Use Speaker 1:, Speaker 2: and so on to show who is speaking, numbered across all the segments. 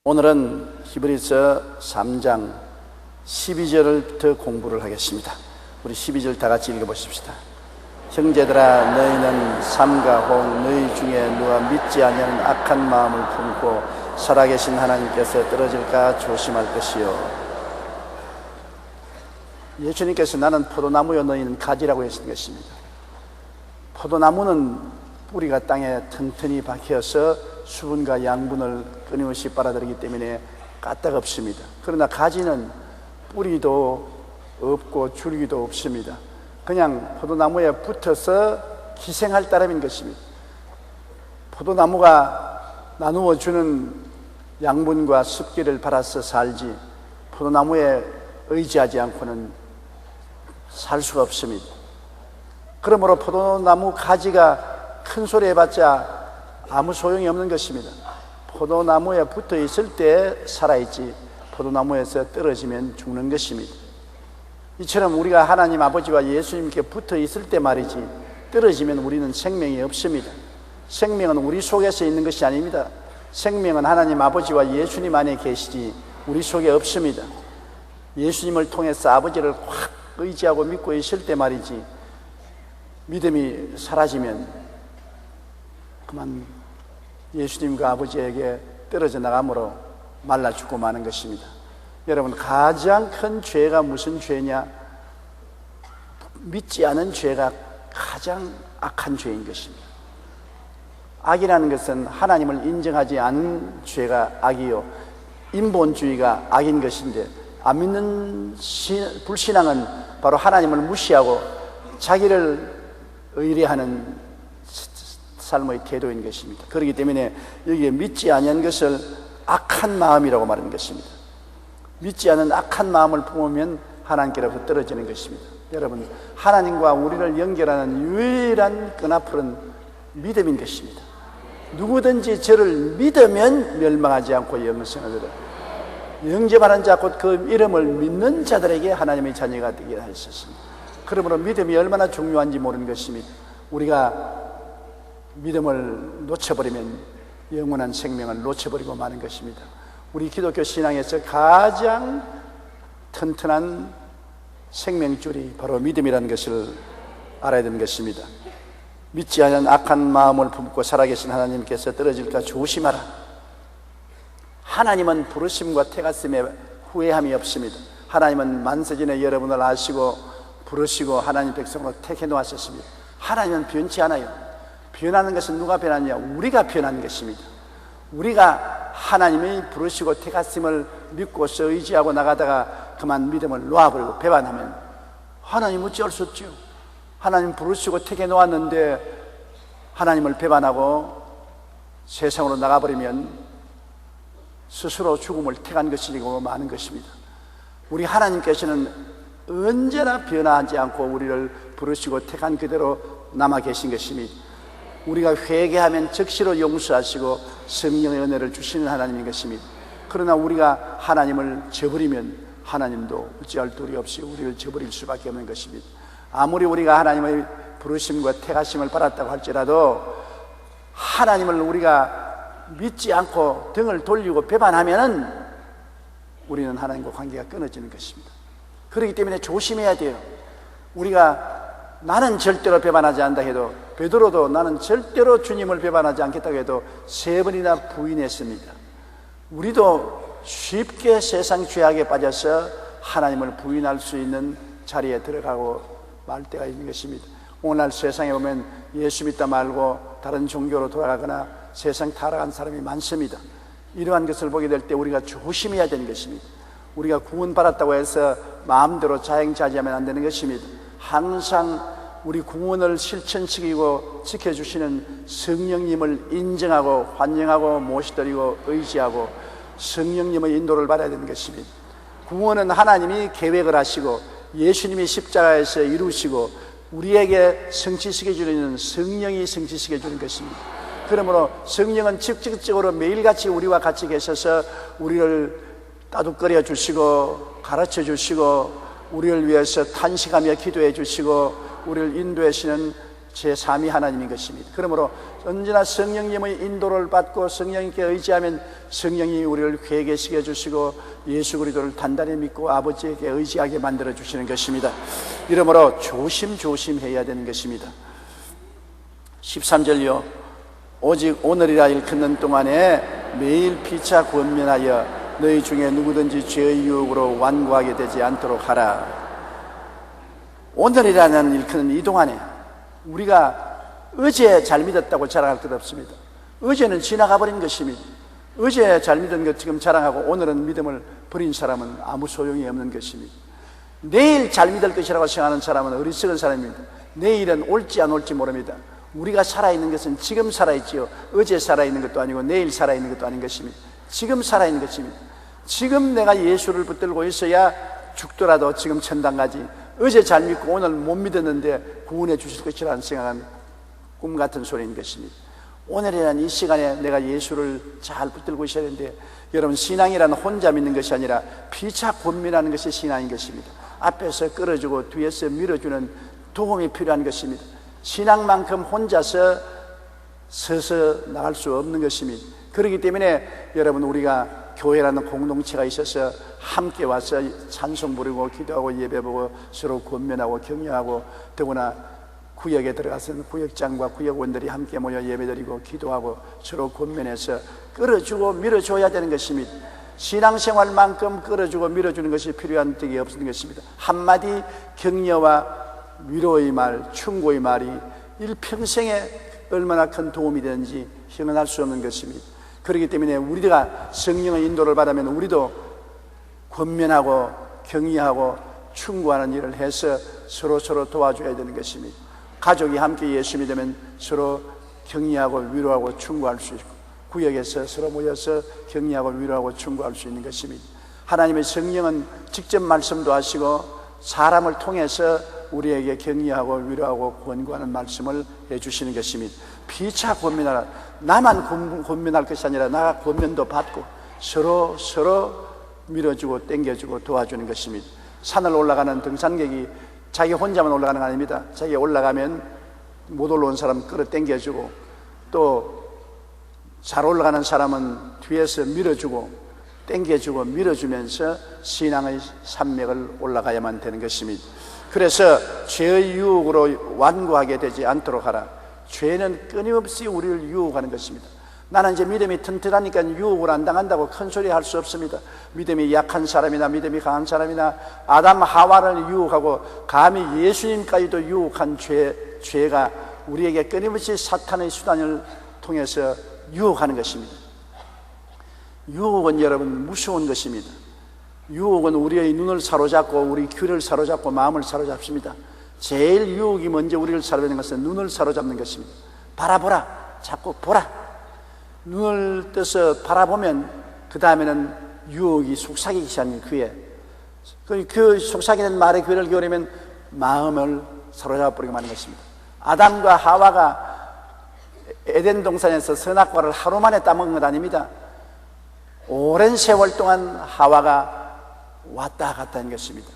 Speaker 1: 오늘은 히브리서 3장 12절부터 공부를 하겠습니다. 우리 12절 다 같이 읽어보십시다. 형제들아, 너희는 삼가 혹 너희 중에 누가 믿지 아니하는 악한 마음을 품고 살아계신 하나님께서 떨어질까 조심할 것이요. 예수님께서 나는 포도나무요 너희는 가지라고 하신 것입니다. 포도나무는 뿌리가 땅에 튼튼히 박혀서 수분과 양분을 끊임없이 빨아들이기 때문에 까딱없습니다. 그러나 가지는 뿌리도 없고 줄기도 없습니다. 그냥 포도나무에 붙어서 기생할 따름인 것입니다. 포도나무가 나누어 주는 양분과 습기를 받아서 살지 포도나무에 의지하지 않고는 살 수가 없습니다. 그러므로 포도나무 가지가 큰 소리 해봤자 아무 소용이 없는 것입니다. 포도나무에 붙어 있을 때 살아있지 포도나무에서 떨어지면 죽는 것입니다. 이처럼 우리가 하나님 아버지와 예수님께 붙어 있을 때 말이지 떨어지면 우리는 생명이 없습니다. 생명은 우리 속에서 있는 것이 아닙니다. 생명은 하나님 아버지와 예수님 안에 계시지 우리 속에 없습니다. 예수님을 통해서 아버지를 확 의지하고 믿고 있을 때 말이지 믿음이 사라지면 그만 예수님과 아버지에게 떨어져 나가므로 말라 죽고 마는 것입니다. 여러분, 가장 큰 죄가 무슨 죄냐? 믿지 않은 죄가 가장 악한 죄인 것입니다. 악이라는 것은 하나님을 인정하지 않은 죄가 악이요, 인본주의가 악인 것인데, 안 믿는 불신앙은 바로 하나님을 무시하고 자기를 의뢰하는 삶의 태도인 것입니다. 그렇기 때문에 여기에 믿지 아니한 것을 악한 마음이라고 말하는 것입니다. 믿지 않은 악한 마음을 품으면 하나님께로부터 떨어지는 것입니다. 여러분, 하나님과 우리를 연결하는 유일한 끈앞은 믿음인 것입니다. 누구든지 저를 믿으면 멸망하지 않고 영생을 얻으리라. 영접하는 자 곧 그 이름을 믿는 자들에게 하나님의 자녀가 되게 하셨습니다. 그러므로 믿음이 얼마나 중요한지 모르는 것입니다. 우리가 믿음을 놓쳐버리면 영원한 생명을 놓쳐버리고 마는 것입니다. 우리 기독교 신앙에서 가장 튼튼한 생명줄이 바로 믿음이라는 것을 알아야 되는 것입니다. 믿지 않은 악한 마음을 품고 살아계신 하나님께서 떨어질까 조심하라. 하나님은 부르심과 택하심에 후회함이 없습니다. 하나님은 만세전에 여러분을 아시고 부르시고 하나님 백성으로 택해 놓으셨습니다. 하나님은 변치 않아요. 변하는 것은 누가 변하냐? 우리가 변하는 것입니다. 우리가 하나님이 부르시고 택하심을 믿고서 의지하고 나가다가 그만 믿음을 놓아버리고 배반하면 하나님 어찌할 수 없죠. 하나님 부르시고 택해 놓았는데 하나님을 배반하고 세상으로 나가버리면 스스로 죽음을 택한 것이고 많은 것입니다. 우리 하나님께서는 언제나 변화하지 않고 우리를 부르시고 택한 그대로 남아 계신 것입니다. 우리가 회개하면 즉시로 용서하시고 성령의 은혜를 주시는 하나님인 것입니다. 그러나 우리가 하나님을 저버리면 하나님도 어찌할 도리 없이 우리를 저버릴 수밖에 없는 것입니다. 아무리 우리가 하나님의 부르심과 택하심을 받았다고 할지라도 하나님을 우리가 믿지 않고 등을 돌리고 배반하면은 우리는 하나님과 관계가 끊어지는 것입니다. 그렇기 때문에 조심해야 돼요. 우리가 나는 절대로 배반하지 않는다 해도, 베드로도 나는 절대로 주님을 배반하지 않겠다고 해도 3번이나 부인했습니다. 우리도 쉽게 세상 죄악에 빠져서 하나님을 부인할 수 있는 자리에 들어가고 말 때가 있는 것입니다. 오늘날 세상에 보면 예수 믿다 말고 다른 종교로 돌아가거나 세상 타락한 사람이 많습니다. 이러한 것을 보게 될 때 우리가 조심해야 되는 것입니다. 우리가 구원받았다고 해서 마음대로 자행자지하면 안 되는 것입니다. 항상 우리 구원을 실천시키고 지켜주시는 성령님을 인정하고 환영하고 모시드리고 의지하고 성령님의 인도를 받아야 되는 것입니다. 구원은 하나님이 계획을 하시고 예수님이 십자가에서 이루시고 우리에게 성취시켜주는 성령이 성취시켜주는 것입니다. 그러므로 성령은 직접적으로 매일같이 우리와 같이 계셔서 우리를 따뜻거려 주시고 가르쳐 주시고 우리를 위해서 탄식하며 기도해 주시고 우리를 인도하시는 제3위 하나님인 것입니다. 그러므로 언제나 성령님의 인도를 받고 성령님께 의지하면 성령이 우리를 회개시켜 주시고 예수 그리스도를 단단히 믿고 아버지에게 의지하게 만들어 주시는 것입니다. 이러므로 조심조심해야 되는 것입니다. 13절요. 오직 오늘이라 일컫는 동안에 매일 피차 권면하여 너희 중에 누구든지 죄의 유혹으로 완고하게 되지 않도록 하라. 오늘이라는 일컫는 이 동안에 우리가 어제 잘 믿었다고 자랑할 것 없습니다. 어제는 지나가 버린 것입니다. 어제 잘 믿은 것 지금 자랑하고 오늘은 믿음을 버린 사람은 아무 소용이 없는 것입니다. 내일 잘 믿을 것이라고 생각하는 사람은 어리석은 사람입니다. 내일은 올지 안 올지 모릅니다. 우리가 살아있는 것은 지금 살아있지요. 어제 살아있는 것도 아니고 내일 살아있는 것도 아닌 것입니다. 지금 살아있는 것입니다. 지금 내가 예수를 붙들고 있어야 죽더라도 지금 천당 가지. 어제 잘 믿고 오늘 못 믿었는데 구원해 주실 것이라는 생각은 꿈 같은 소리인 것입니다. 오늘이라는 이 시간에 내가 예수를 잘 붙들고 있어야 되는데, 여러분, 신앙이란 혼자 믿는 것이 아니라 피차 권면하는 것이 신앙인 것입니다. 앞에서 끌어주고 뒤에서 밀어주는 도움이 필요한 것입니다. 신앙만큼 혼자서 서서 나갈 수 없는 것입니다. 그렇기 때문에 여러분, 우리가 교회라는 공동체가 있어서 함께 와서 찬송 부르고 기도하고 예배보고 서로 권면하고 격려하고, 더구나 구역에 들어가서는 구역장과 구역원들이 함께 모여 예배드리고 기도하고 서로 권면해서 끌어주고 밀어줘야 되는 것입니다. 신앙생활만큼 끌어주고 밀어주는 것이 필요한 적이 없는 것입니다. 한마디 격려와 위로의 말, 충고의 말이 일평생에 얼마나 큰 도움이 되는지 형언할 수 없는 것입니다. 그렇기 때문에 우리가 성령의 인도를 받으면 우리도 권면하고 격려하고 충고하는 일을 해서 서로 도와줘야 되는 것입니다. 가족이 함께 예수 믿으면 서로 격려하고 위로하고 충고할 수 있고, 구역에서 서로 모여서 격려하고 위로하고 충고할 수 있는 것입니다. 하나님의 성령은 직접 말씀도 하시고 사람을 통해서 우리에게 격려하고 위로하고 권고하는 말씀을 해주시는 것입니다. 피차 권면하라. 나만 권면할 것이 아니라 나가 권면도 받고 서로 밀어주고 땡겨주고 도와주는 것입니다. 산을 올라가는 등산객이 자기 혼자만 올라가는 거 아닙니다. 자기 올라가면 못 올라온 사람 끌어 땡겨주고, 또 잘 올라가는 사람은 뒤에서 밀어주고 땡겨주고 밀어주면서 신앙의 산맥을 올라가야만 되는 것입니다. 그래서 죄의 유혹으로 완고하게 되지 않도록 하라. 죄는 끊임없이 우리를 유혹하는 것입니다. 나는 이제 믿음이 튼튼하니까 유혹을 안 당한다고 큰 소리 할 수 없습니다. 믿음이 약한 사람이나 믿음이 강한 사람이나 아담 하와를 유혹하고 감히 예수님까지도 유혹한 죄가 우리에게 끊임없이 사탄의 수단을 통해서 유혹하는 것입니다. 유혹은 여러분 무서운 것입니다. 유혹은 우리의 눈을 사로잡고 우리 귀를 사로잡고 마음을 사로잡습니다. 제일 유혹이 먼저 우리를 사로잡는 것은 눈을 사로잡는 것입니다. 바라보라, 자꾸 보라. 눈을 떠서 바라보면 그 다음에는 유혹이 속삭이기 시작하는 귀에, 그 속삭이는 말의 귀를 기울이면 마음을 사로잡아버리고 마는 것입니다. 아담과 하와가 에덴 동산에서 선악과를 하루 만에 따먹은 것 아닙니다. 오랜 세월 동안 하와가 왔다 갔다 한 것입니다.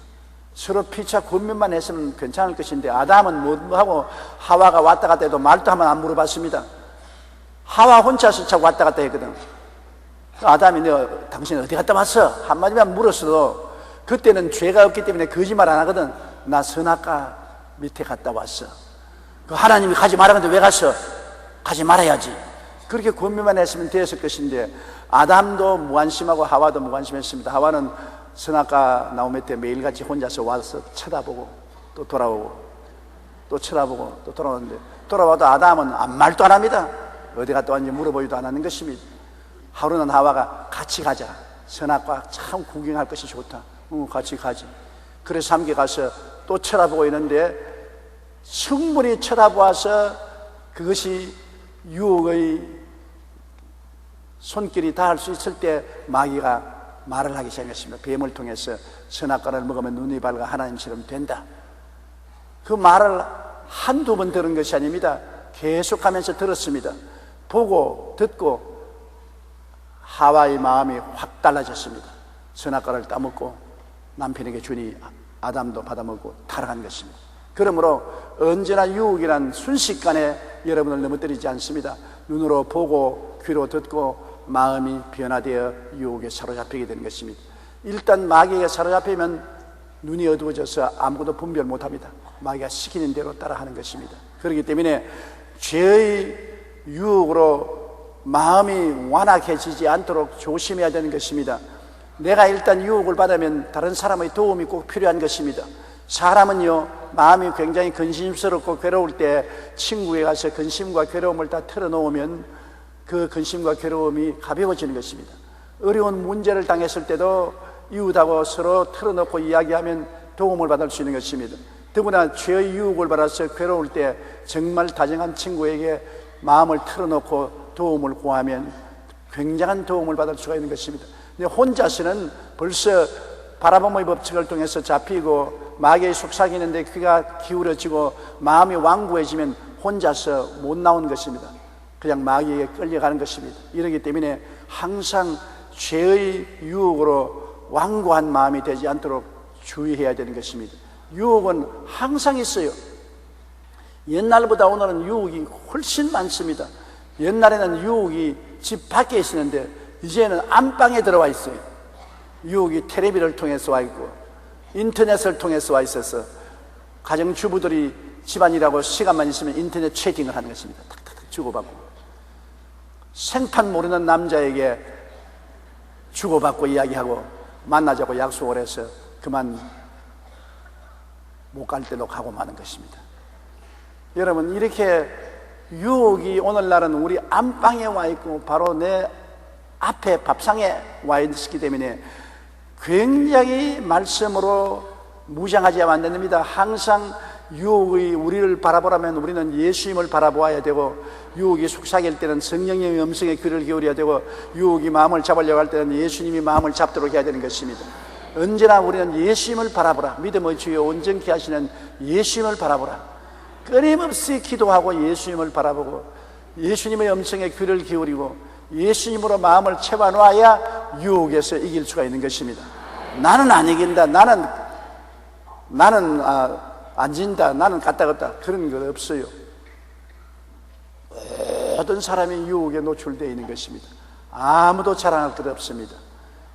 Speaker 1: 서로 피차 권면만 했으면 괜찮을 것인데, 아담은 뭐하고 하와가 왔다 갔다 해도 말도 한번 안 물어봤습니다. 하와 혼자서 자꾸 왔다 갔다 했거든. 아담이 당신 어디 갔다 왔어? 한마디만 물었어도 그때는 죄가 없기 때문에 거짓말 안 하거든. 나 선악과 밑에 갔다 왔어. 하나님이 가지 말라는데 왜 갔어? 가지 말아야지. 그렇게 권면만 했으면 되었을 것인데, 아담도 무관심하고 하와도 무관심했습니다. 하와는 선악과 나무밑 때 매일같이 혼자서 와서 쳐다보고 또 돌아오고 또 쳐다보고 또 돌아오는데, 돌아와도 아담은 아무 말도 안 합니다. 어디 갔다 왔는지 물어보지도 않았는 것입니다. 하루는 하와가 같이 가자. 선악과 참 구경할 것이 좋다. 같이 가지. 그래서 함께 가서 또 쳐다보고 있는데, 충분히 쳐다보아서 그것이 유혹의 손길이 닿을 수 있을 때 마귀가 말을 하기 시작했습니다. 뱀을 통해서 선악과를 먹으면 눈이 밝아 하나님처럼 된다. 그 말을 한두 번 들은 것이 아닙니다. 계속하면서 들었습니다. 보고 듣고 하와의 마음이 확 달라졌습니다. 선악과를 따먹고 남편에게 주니 아담도 받아먹고 타락한 것입니다. 그러므로 언제나 유혹이란 순식간에 여러분을 넘어뜨리지 않습니다. 눈으로 보고 귀로 듣고 마음이 변화되어 유혹에 사로잡히게 되는 것입니다. 일단 마귀에게 사로잡히면 눈이 어두워져서 아무것도 분별 못합니다. 마귀가 시키는 대로 따라하는 것입니다. 그렇기 때문에 죄의 유혹으로 마음이 완악해지지 않도록 조심해야 되는 것입니다. 내가 일단 유혹을 받으면 다른 사람의 도움이 꼭 필요한 것입니다. 사람은요, 마음이 굉장히 근심스럽고 괴로울 때 친구에 가서 근심과 괴로움을 다 털어놓으면 그 근심과 괴로움이 가벼워지는 것입니다. 어려운 문제를 당했을 때도 이웃하고 서로 털어놓고 이야기하면 도움을 받을 수 있는 것입니다. 더구나 죄의 유혹을 받아서 괴로울 때 정말 다정한 친구에게 마음을 털어놓고 도움을 구하면 굉장한 도움을 받을 수가 있는 것입니다. 근데 혼자서는 벌써 바라봄의 법칙을 통해서 잡히고 마귀의 속삭이는데 귀가 기울어지고 마음이 완고해지면 혼자서 못 나오는 것입니다. 그냥 마귀에게 끌려가는 것입니다. 이러기 때문에 항상 죄의 유혹으로 완고한 마음이 되지 않도록 주의해야 되는 것입니다. 유혹은 항상 있어요. 옛날보다 오늘은 유혹이 훨씬 많습니다. 옛날에는 유혹이 집 밖에 있었는데 이제는 안방에 들어와 있어요. 유혹이 텔레비를 통해서 와 있고 인터넷을 통해서 와 있어서 가정주부들이 집안일하고 시간만 있으면 인터넷 채팅을 하는 것입니다. 탁탁탁 주고받고 생판 모르는 남자에게 주고받고 이야기하고 만나자고 약속을 해서 그만 못 갈 때로 가고 마는 것입니다. 여러분, 이렇게 유혹이 오늘날은 우리 안방에 와 있고 바로 내 앞에 밥상에 와 있기 때문에 굉장히 말씀으로 무장하지 않으면 안 됩니다. 항상 유혹이 우리를 바라보라면 우리는 예수님을 바라보아야 되고, 유혹이 속삭일 때는 성령님의 음성에 귀를 기울여야 되고, 유혹이 마음을 잡으려고 할 때는 예수님이 마음을 잡도록 해야 되는 것입니다. 언제나 우리는 예수님을 바라보라. 믿음의 주여 온전케 하시는 예수님을 바라보라. 끊임없이 기도하고 예수님을 바라보고 예수님의 음성에 귀를 기울이고 예수님으로 마음을 채워놔야 유혹에서 이길 수가 있는 것입니다. 나는 안 이긴다, 나는 안 진다, 나는 까딱없다, 그런 것 없어요. 모든 사람이 유혹에 노출되어 있는 것입니다. 아무도 자랑할 것 없습니다.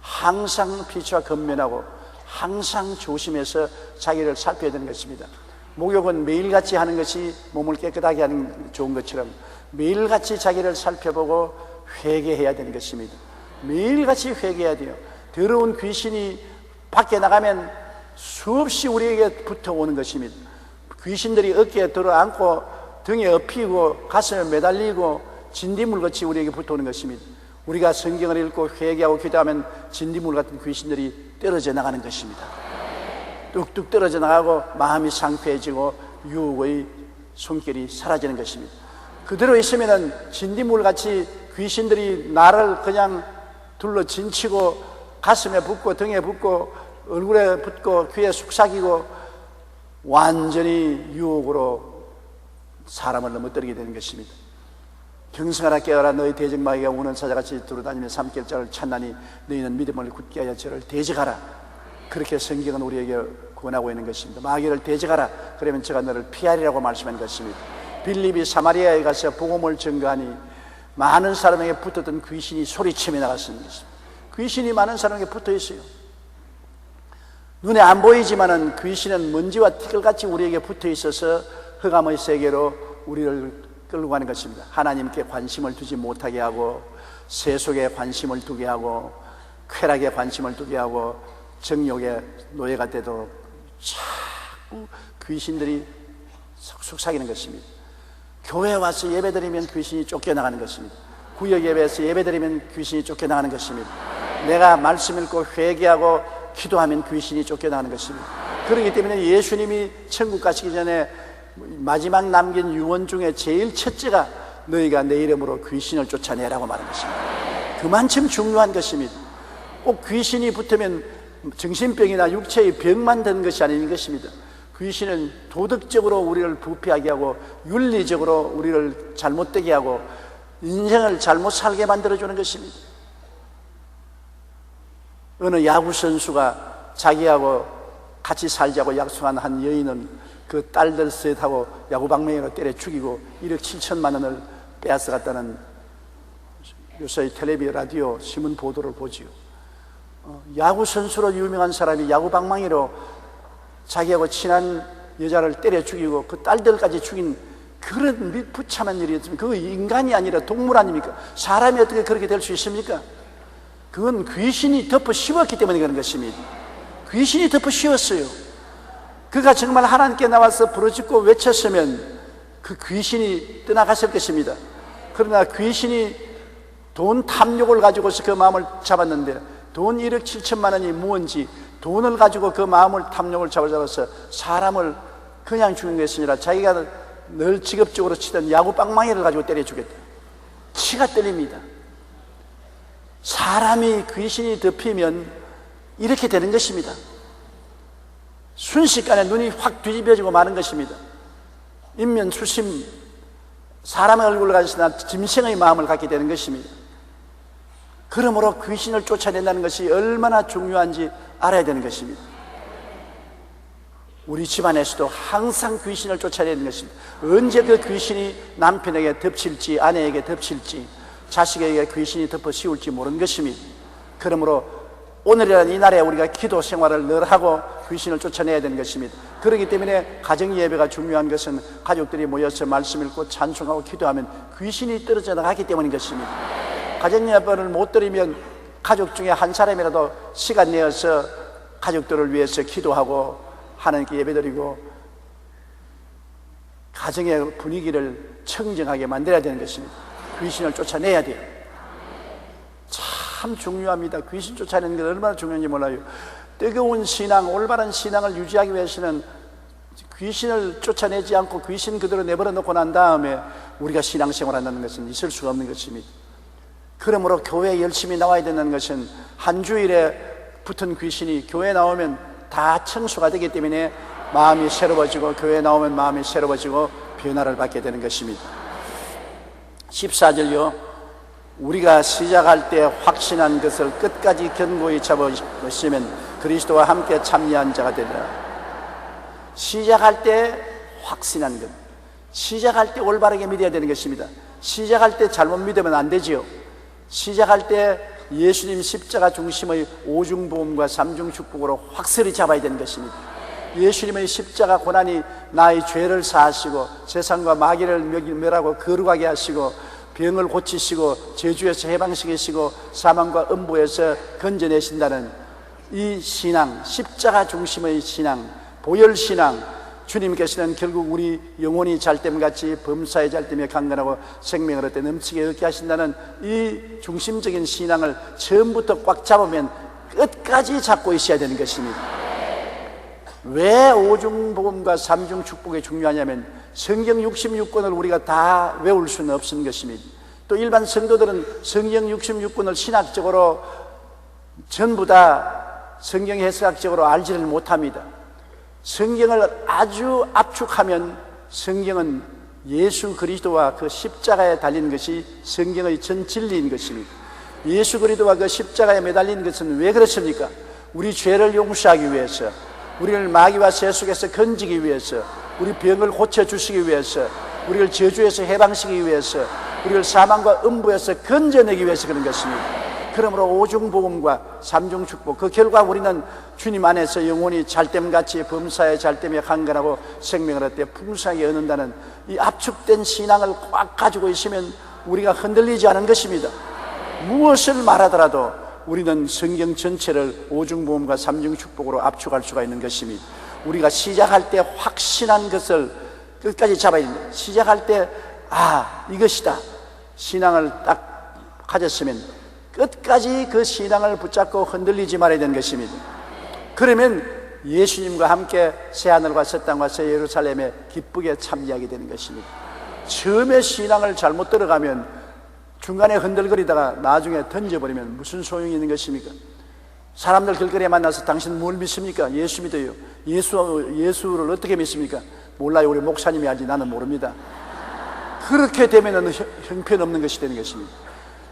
Speaker 1: 항상 피치와 건면하고 항상 조심해서 자기를 살펴야 되는 것입니다. 목욕은 매일같이 하는 것이 몸을 깨끗하게 하는 좋은 것처럼 매일같이 자기를 살펴보고 회개해야 되는 것입니다. 매일같이 회개해야 돼요. 더러운 귀신이 밖에 나가면 수없이 우리에게 붙어오는 것입니다. 귀신들이 어깨에 들어앉고 등에 엎이고 가슴에 매달리고 진딧물같이 우리에게 붙어오는 것입니다. 우리가 성경을 읽고 회개하고 기도하면 진딧물 같은 귀신들이 떨어져 나가는 것입니다. 뚝뚝 떨어져 나가고 마음이 상쾌해지고 유혹의 손길이 사라지는 것입니다. 그대로 있으면 진딧물같이 귀신들이 나를 그냥 둘러 진치고 가슴에 붙고 등에 붙고 얼굴에 붙고 귀에 속삭이고 완전히 유혹으로 사람을 넘어뜨리게 되는 것입니다. 경성하라 깨어라, 너희 대적마귀가 우는 사자같이 두루다니며 삼킬자를 찾나니 너희는 믿음을 굳게 하여 저를 대적하라. 그렇게 성경은 우리에게 권하고 있는 것입니다. 마귀를 대적하라, 그러면 제가 너를 피하리라고 말씀하는 것입니다. 빌립이 사마리아에 가서 복음을 전가하니 많은 사람에게 붙었던 귀신이 소리치며 나갔습니다. 귀신이 많은 사람에게 붙어 있어요. 눈에 안 보이지만은 귀신은 먼지와 티끌같이 우리에게 붙어 있어서 흑암의 세계로 우리를 끌고 가는 것입니다. 하나님께 관심을 두지 못하게 하고 세속에 관심을 두게 하고 쾌락에 관심을 두게 하고 정욕의 노예가 되도록 자꾸 귀신들이 속삭이는 것입니다. 교회에 와서 예배드리면 귀신이 쫓겨나가는 것입니다. 구역 예배에서 예배드리면 귀신이 쫓겨나가는 것입니다. 내가 말씀 읽고 회개하고 기도하면 귀신이 쫓겨나가는 것입니다. 그렇기 때문에 예수님이 천국 가시기 전에 마지막 남긴 유언 중에 제일 첫째가 너희가 내 이름으로 귀신을 쫓아내라고 말한 것입니다. 그만큼 중요한 것입니다. 꼭 귀신이 붙으면 정신병이나 육체의 병만 되는 것이 아닌 것입니다. 귀신은 도덕적으로 우리를 부패하게 하고 윤리적으로 우리를 잘못되게 하고 인생을 잘못 살게 만들어주는 것입니다. 어느 야구선수가 자기하고 같이 살자고 약속한 한 여인은 그 딸들 셋하고 야구방망이로 때려 죽이고 1억 7천만 원을 빼앗아갔다는 요새 텔레비, 라디오, 신문 보도를 보지요. 야구 선수로 유명한 사람이 야구방망이로 자기하고 친한 여자를 때려 죽이고 그 딸들까지 죽인 그런 부참한 일이었습니다. 그거 인간이 아니라 동물 아닙니까? 사람이 어떻게 그렇게 될 수 있습니까? 그건 귀신이 덮어 씌웠기 때문에 그런 것입니다. 귀신이 덮어 씌웠어요. 그가 정말 하나님께 나와서 부르짖고 외쳤으면 그 귀신이 떠나갔을 것입니다. 그러나 귀신이 돈 탐욕을 가지고서 그 마음을 잡았는데 돈 1억 7천만 원이 무언지 돈을 가지고 그 마음을 탐욕을 잡아서 사람을 그냥 죽인 것이 아니라 자기가 늘 직업적으로 치던 야구 빵망이를 가지고 때려 죽였다. 치가 떨립니다. 사람이 귀신이 덮이면 이렇게 되는 것입니다. 순식간에 눈이 확 뒤집어지고 마는 것입니다. 인면수심, 사람의 얼굴을 가지고 짐승의 마음을 갖게 되는 것입니다. 그러므로 귀신을 쫓아낸다는 것이 얼마나 중요한지 알아야 되는 것입니다. 우리 집안에서도 항상 귀신을 쫓아내는 것입니다. 언제 그 귀신이 남편에게 덮칠지, 아내에게 덮칠지, 자식에게 귀신이 덮어 씌울지 모르는 것입니다. 그러므로 오늘이라는 이 날에 우리가 기도 생활을 늘 하고 귀신을 쫓아내야 되는 것입니다. 그렇기 때문에 가정 예배가 중요한 것은 가족들이 모여서 말씀 읽고 찬송하고 기도하면 귀신이 떨어져 나가기 때문인 것입니다. 가정 예배를 못 드리면 가족 중에 한 사람이라도 시간 내어서 가족들을 위해서 기도하고 하나님께 예배드리고 가정의 분위기를 청정하게 만들어야 되는 것입니다. 귀신을 쫓아내야 돼요. 참 중요합니다. 귀신 쫓아내는 게 얼마나 중요한지 몰라요. 뜨거운 신앙, 올바른 신앙을 유지하기 위해서는 귀신을 쫓아내지 않고 귀신 그대로 내버려 놓고 난 다음에 우리가 신앙생활 한다는 것은 있을 수가 없는 것입니다. 그러므로 교회에 열심히 나와야 된다는 것은 한 주일에 붙은 귀신이 교회에 나오면 다 청소가 되기 때문에 마음이 새로워지고 교회에 나오면 마음이 새로워지고 변화를 받게 되는 것입니다. 14절요. 우리가 시작할 때 확신한 것을 끝까지 견고히 잡으시면 그리스도와 함께 참여한 자가 되리라. 시작할 때 확신한 것, 시작할 때 올바르게 믿어야 되는 것입니다. 시작할 때 잘못 믿으면 안 되지요. 시작할 때 예수님 십자가 중심의 오중보험과 삼중축복으로 확실히 잡아야 되는 것입니다. 예수님의 십자가 고난이 나의 죄를 사하시고 세상과 마귀를 멸하고 거룩하게 하시고 병을 고치시고 저주에서 해방시키시고 사망과 음부에서 건져내신다는 이 신앙, 십자가 중심의 신앙, 보혈신앙, 주님께서는 결국 우리 영혼이 잘됨같이 범사에 잘됨에 강건하고 생명을 얻되 넘치게 얻게 하신다는 이 중심적인 신앙을 처음부터 꽉 잡으면 끝까지 잡고 있어야 되는 것입니다. 왜 오중복음과 삼중축복이 중요하냐면 성경 66권을 우리가 다 외울 수는 없는 것입니다. 또 일반 성도들은 성경 66권을 신학적으로 전부 다 성경 해석학적으로 알지를 못합니다. 성경을 아주 압축하면 성경은 예수 그리스도와 그 십자가에 달린 것이 성경의 전 진리인 것입니다. 예수 그리스도와 그 십자가에 매달린 것은 왜 그렇습니까? 우리 죄를 용서하기 위해서, 우리를 마귀와 새 속에서 건지기 위해서, 우리 병을 고쳐주시기 위해서, 우리를 저주에서 해방시키기 위해서, 우리를 사망과 음부에서 건져내기 위해서 그런 것입니다. 그러므로 오중복음과 삼중축복, 그 결과 우리는 주님 안에서 영혼이 잘됨같이 범사에 잘됨에 강건하고 생명을 얻되 풍성하게 얻는다는 이 압축된 신앙을 꽉 가지고 있으면 우리가 흔들리지 않은 것입니다. 무엇을 말하더라도 우리는 성경 전체를 오중복음과 삼중축복으로 압축할 수가 있는 것입니다. 우리가 시작할 때 확신한 것을 끝까지 잡아야 됩니다. 시작할 때 이것이다 신앙을 딱 가졌으면 끝까지 그 신앙을 붙잡고 흔들리지 말아야 되는 것입니다. 그러면 예수님과 함께 새하늘과 새 땅과 새 예루살렘에 기쁘게 참여하게 되는 것입니다. 처음에 신앙을 잘못 들어가면 중간에 흔들거리다가 나중에 던져버리면 무슨 소용이 있는 것입니까? 사람들 길거리에 만나서 당신 뭘 믿습니까? 예수 믿어요. 예수를 어떻게 믿습니까? 몰라요. 우리 목사님이 알지 나는 모릅니다. 그렇게 되면 형편없는 것이 되는 것입니다.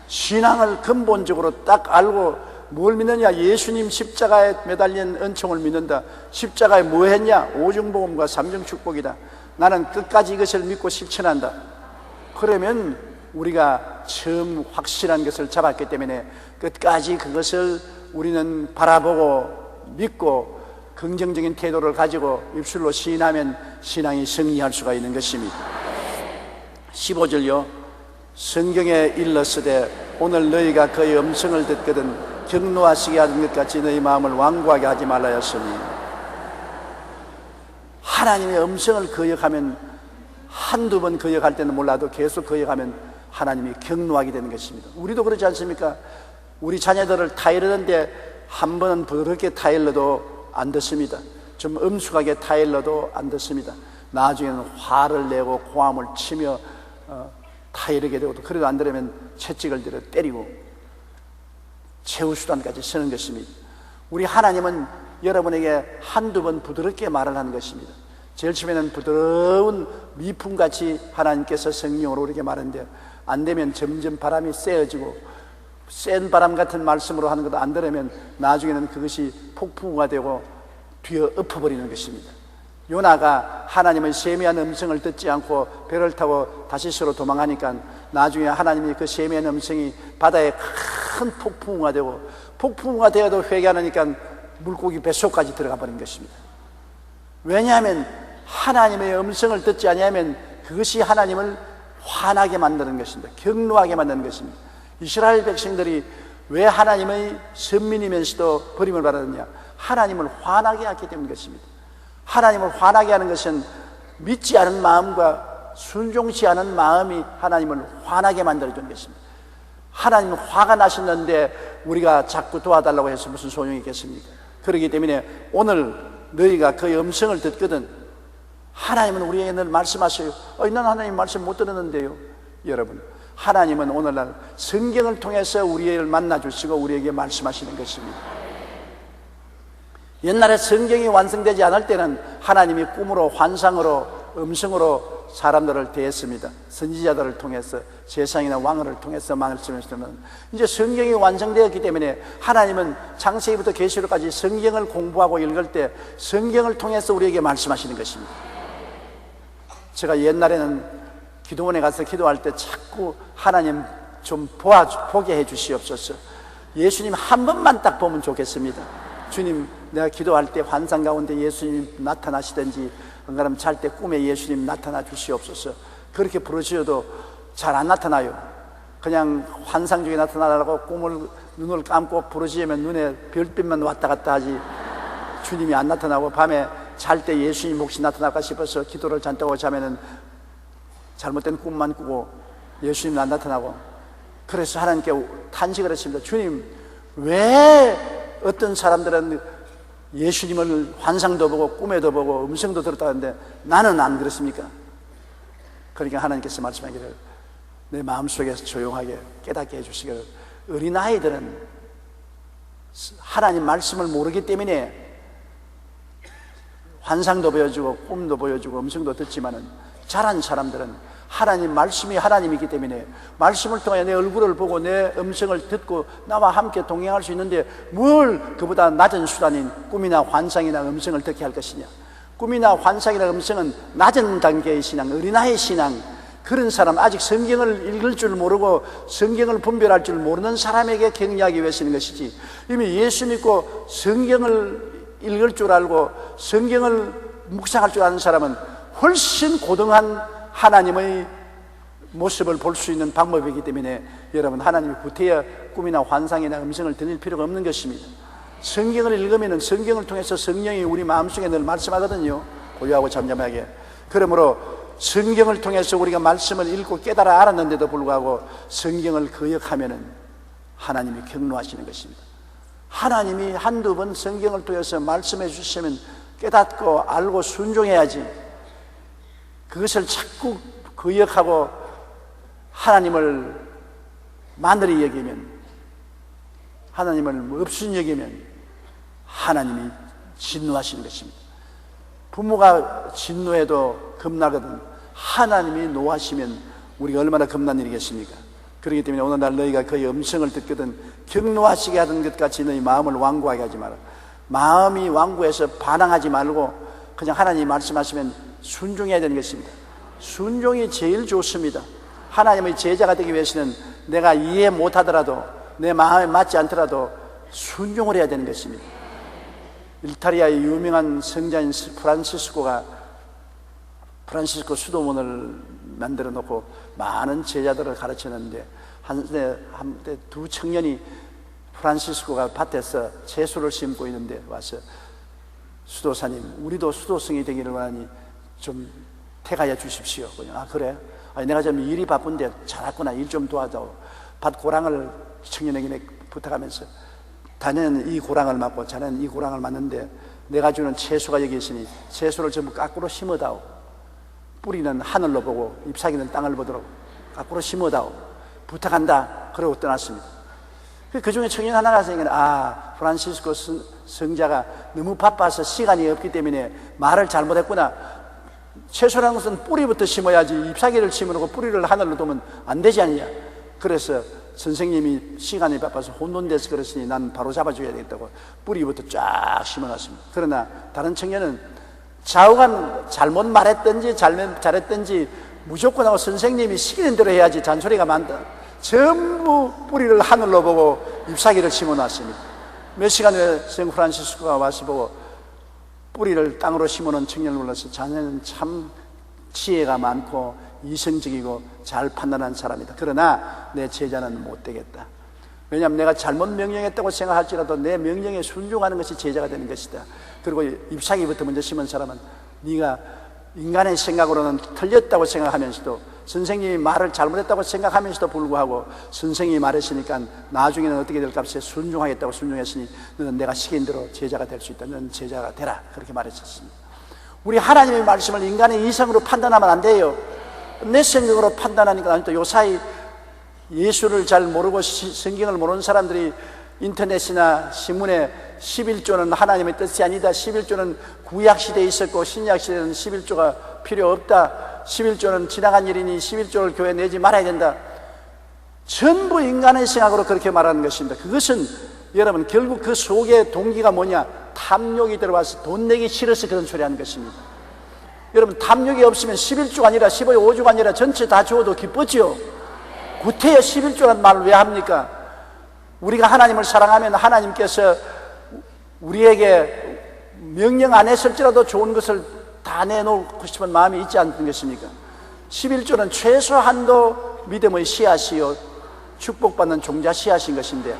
Speaker 1: 신앙을 근본적으로 딱 알고 뭘 믿느냐? 예수님 십자가에 매달린 은총을 믿는다. 십자가에 뭐 했냐? 오중복음과 삼중축복이다. 나는 끝까지 이것을 믿고 실천한다. 그러면 우리가 처음 확실한 것을 잡았기 때문에 끝까지 그것을 우리는 바라보고 믿고 긍정적인 태도를 가지고 입술로 시인하면 신앙이 승리할 수가 있는 것입니다. 15절요. 성경에 일렀으되 오늘 너희가 그의 음성을 듣거든 경노하시게 하는 것 같이 너희 마음을 완고하게 하지 말라였으니, 하나님의 음성을 거역하면 한두 번 거역할 때는 몰라도 계속 거역하면 하나님이 경노하게 되는 것입니다. 우리도 그렇지 않습니까? 우리 자녀들을 타일르는데 한 번은 부드럽게 타일러도 안 듣습니다. 좀 엄숙하게 타일러도 안 듣습니다. 나중에는 화를 내고 고함을 치며 타이르게 되고, 그래도 안 들으면 채찍을 들어 때리고 최후 수단까지 쓰는 것입니다. 우리 하나님은 여러분에게 한두 번 부드럽게 말을 하는 것입니다. 제일 처음에는 부드러운 미풍같이 하나님께서 성령으로 우리에게 말하는데, 안 되면 점점 바람이 세어지고 센 바람 같은 말씀으로 하는 것도 안 들으면 나중에는 그것이 폭풍우가 되고 뒤에 엎어버리는 것입니다. 요나가 하나님의 세미한 음성을 듣지 않고 배를 타고 다시스로 도망하니까 나중에 하나님이 그 세미한 음성이 바다에 큰 폭풍우가 되고, 폭풍우가 되어도 회개 안 하니까 물고기 뱃속까지 들어가 버린 것입니다. 왜냐하면 하나님의 음성을 듣지 않으면 그것이 하나님을 화나게 만드는 것입니다. 경노하게 만드는 것입니다. 이스라엘 백성들이 왜 하나님의 선민이면서도 버림을 받았느냐? 하나님을 화나게 했기 때문인 것입니다. 하나님을 화나게 하는 것은 믿지 않은 마음과 순종치 않은 마음이 하나님을 화나게 만들어준 것입니다. 하나님은 화가 나셨는데 우리가 자꾸 도와달라고 해서 무슨 소용이 있겠습니까? 그렇기 때문에 오늘 너희가 그의 음성을 듣거든, 하나님은 우리에게 늘 말씀하셔요. 난 하나님 말씀 못 들었는데요. 여러분, 하나님은 오늘날 성경을 통해서 우리를 만나주시고 우리에게 말씀하시는 것입니다. 옛날에 성경이 완성되지 않을 때는 하나님이 꿈으로, 환상으로, 음성으로 사람들을 대했습니다. 선지자들을 통해서, 세상이나 왕을 통해서 말씀하시면, 이제 성경이 완성되었기 때문에 하나님은 창세기부터 계시록까지 성경을 공부하고 읽을 때 성경을 통해서 우리에게 말씀하시는 것입니다. 제가 옛날에는 기도원에 가서 기도할 때 자꾸 하나님 좀 보게 해 주시옵소서, 예수님 한 번만 딱 보면 좋겠습니다. 주님, 내가 기도할 때 환상 가운데 예수님 나타나시든지, 안 그러면 잘 때 꿈에 예수님 나타나 주시옵소서. 그렇게 부르셔도 잘 안 나타나요. 그냥 환상 중에 나타나라고 눈을 감고 부르시면 눈에 별빛만 왔다 갔다 하지 주님이 안 나타나고, 밤에 잘 때 예수님 혹시 나타날까 싶어서 기도를 잔뜩 하고 자면은 잘못된 꿈만 꾸고 예수님은 안 나타나고, 그래서 하나님께 탄식을 했습니다. 주님, 왜 어떤 사람들은 예수님을 환상도 보고 꿈에도 보고 음성도 들었다는데 나는 안 그렇습니까? 그러니까 하나님께서 말씀하기를 내 마음속에서 조용하게 깨닫게 해주시기를, 어린아이들은 하나님 말씀을 모르기 때문에 환상도 보여주고 꿈도 보여주고 음성도 듣지만은, 자란 사람들은 하나님 말씀이 하나님이기 때문에 말씀을 통해 내 얼굴을 보고 내 음성을 듣고 나와 함께 동행할 수 있는데, 뭘 그보다 낮은 수단인 꿈이나 환상이나 음성을 듣게 할 것이냐? 꿈이나 환상이나 음성은 낮은 단계의 신앙, 어린아이의 신앙, 그런 사람, 아직 성경을 읽을 줄 모르고 성경을 분별할 줄 모르는 사람에게 격려하기 위해 쓰는 것이지, 이미 예수 믿고 성경을 읽을 줄 알고 성경을 묵상할 줄 아는 사람은 훨씬 고등한 하나님의 모습을 볼 수 있는 방법이기 때문에, 여러분, 하나님이 구태여 꿈이나 환상이나 음성을 들릴 필요가 없는 것입니다. 성경을 읽으면 성경을 통해서 성령이 우리 마음속에 늘 말씀하거든요. 고요하고 잠잠하게. 그러므로 성경을 통해서 우리가 말씀을 읽고 깨달아 알았는데도 불구하고 성경을 거역하면 하나님이 경노하시는 것입니다. 하나님이 한두 번 성경을 통해서 말씀해 주시면 깨닫고 알고 순종해야지, 그것을 자꾸 거역하고 하나님을 마늘이 여기면, 하나님을 없인 여기면 하나님이 진노하시는 것입니다. 부모가 진노해도 겁나거든, 하나님이 노하시면 우리가 얼마나 겁난 일이겠습니까? 그렇기 때문에 오늘날 너희가 그의 음성을 듣거든 경노하시게 하던 것 같이 너희 마음을 완고하게 하지 마라. 마음이 완고해서 반항하지 말고 그냥 하나님이 말씀하시면 순종해야 되는 것입니다. 순종이 제일 좋습니다. 하나님의 제자가 되기 위해서는 내가 이해 못하더라도 내 마음에 맞지 않더라도 순종을 해야 되는 것입니다. 이탈리아의 유명한 성자인 프란시스코 수도원을 만들어 놓고 많은 제자들을 가르쳤는데 한때 두 청년이 프란시스코가 밭에서 채소를 심고 있는데 와서 수도사님, 우리도 수도성이 되기를 원하니 좀 택하여 주십시오. 그냥 그래? 아니, 내가 좀 일이 바쁜데 잘했구나. 일 좀 도와줘. 밭 고랑을 청년에게 부탁하면서 자네는 이 고랑을 맡고 자네는 이 고랑을 맡는데 내가 주는 채소가 여기 있으니 채소를 전부 거꾸로 심어다오. 뿌리는 하늘로 보고 잎사귀는 땅을 보도록 거꾸로 심어다오. 부탁한다. 그러고 떠났습니다. 그 중에 청년 하나가 생각해, 프란시스코 성자가 너무 바빠서 시간이 없기 때문에 말을 잘못했구나. 채소라는 것은 뿌리부터 심어야지 잎사귀를 심어놓고 뿌리를 하늘로 두면 안 되지 않냐. 그래서 선생님이 시간이 바빠서 혼돈돼서 그랬으니 난 바로 잡아줘야 되겠다고 뿌리부터 쫙 심어놨습니다. 그러나 다른 청년은 좌우간 잘못 말했든지 잘했든지 무조건 하고 선생님이 시키는 대로 해야지 잔소리가 많다. 전부 뿌리를 하늘로 보고 잎사귀를 심어놨습니다. 몇 시간 후에 聖프란시스코가 와서 보고 뿌리를 땅으로 심어놓은 청년을 불러서 자네는 참 지혜가 많고 이성적이고 잘 판단한 사람이다. 그러나 내 제자는 못 되겠다. 왜냐하면 내가 잘못 명령했다고 생각할지라도 내 명령에 순종하는 것이 제자가 되는 것이다. 그리고 잎사귀부터 먼저 심은 사람은 네가 인간의 생각으로는 틀렸다고 생각하면서도 선생님이 말을 잘못했다고 생각하면서도 불구하고 선생님이 말했으니까 나중에는 어떻게 될 값에 순종하겠다고 순종했으니 너는 내가 시킨 대로 제자가 될 수 있다. 너는 제자가 되라. 그렇게 말했었습니다. 우리 하나님의 말씀을 인간의 이성으로 판단하면 안 돼요. 내 생각으로 판단하니까 또 요사이 예수를 잘 모르고 성경을 모르는 사람들이 인터넷이나 신문에 11조는 하나님의 뜻이 아니다. 11조는 구약시대에 있었고 신약시대에는 11조가 필요 없다. 11조는 지나간 일이니 11조를 교회에 내지 말아야 된다. 전부 인간의 생각으로 그렇게 말하는 것입니다. 그것은 여러분 결국 그 속에 동기가 뭐냐? 탐욕이 들어와서 돈 내기 싫어서 그런 소리 하는 것입니다. 여러분 탐욕이 없으면 11조가 아니라 15조가 아니라 전체 다 주어도 기쁘지요. 구태여 11조라는 말을 왜 합니까? 우리가 하나님을 사랑하면 하나님께서 우리에게 명령 안 했을지라도 좋은 것을 다 내놓고 싶은 마음이 있지 않겠습니까? 11조는 최소한도 믿음의 씨앗이요 축복받는 종자 씨앗인 것인데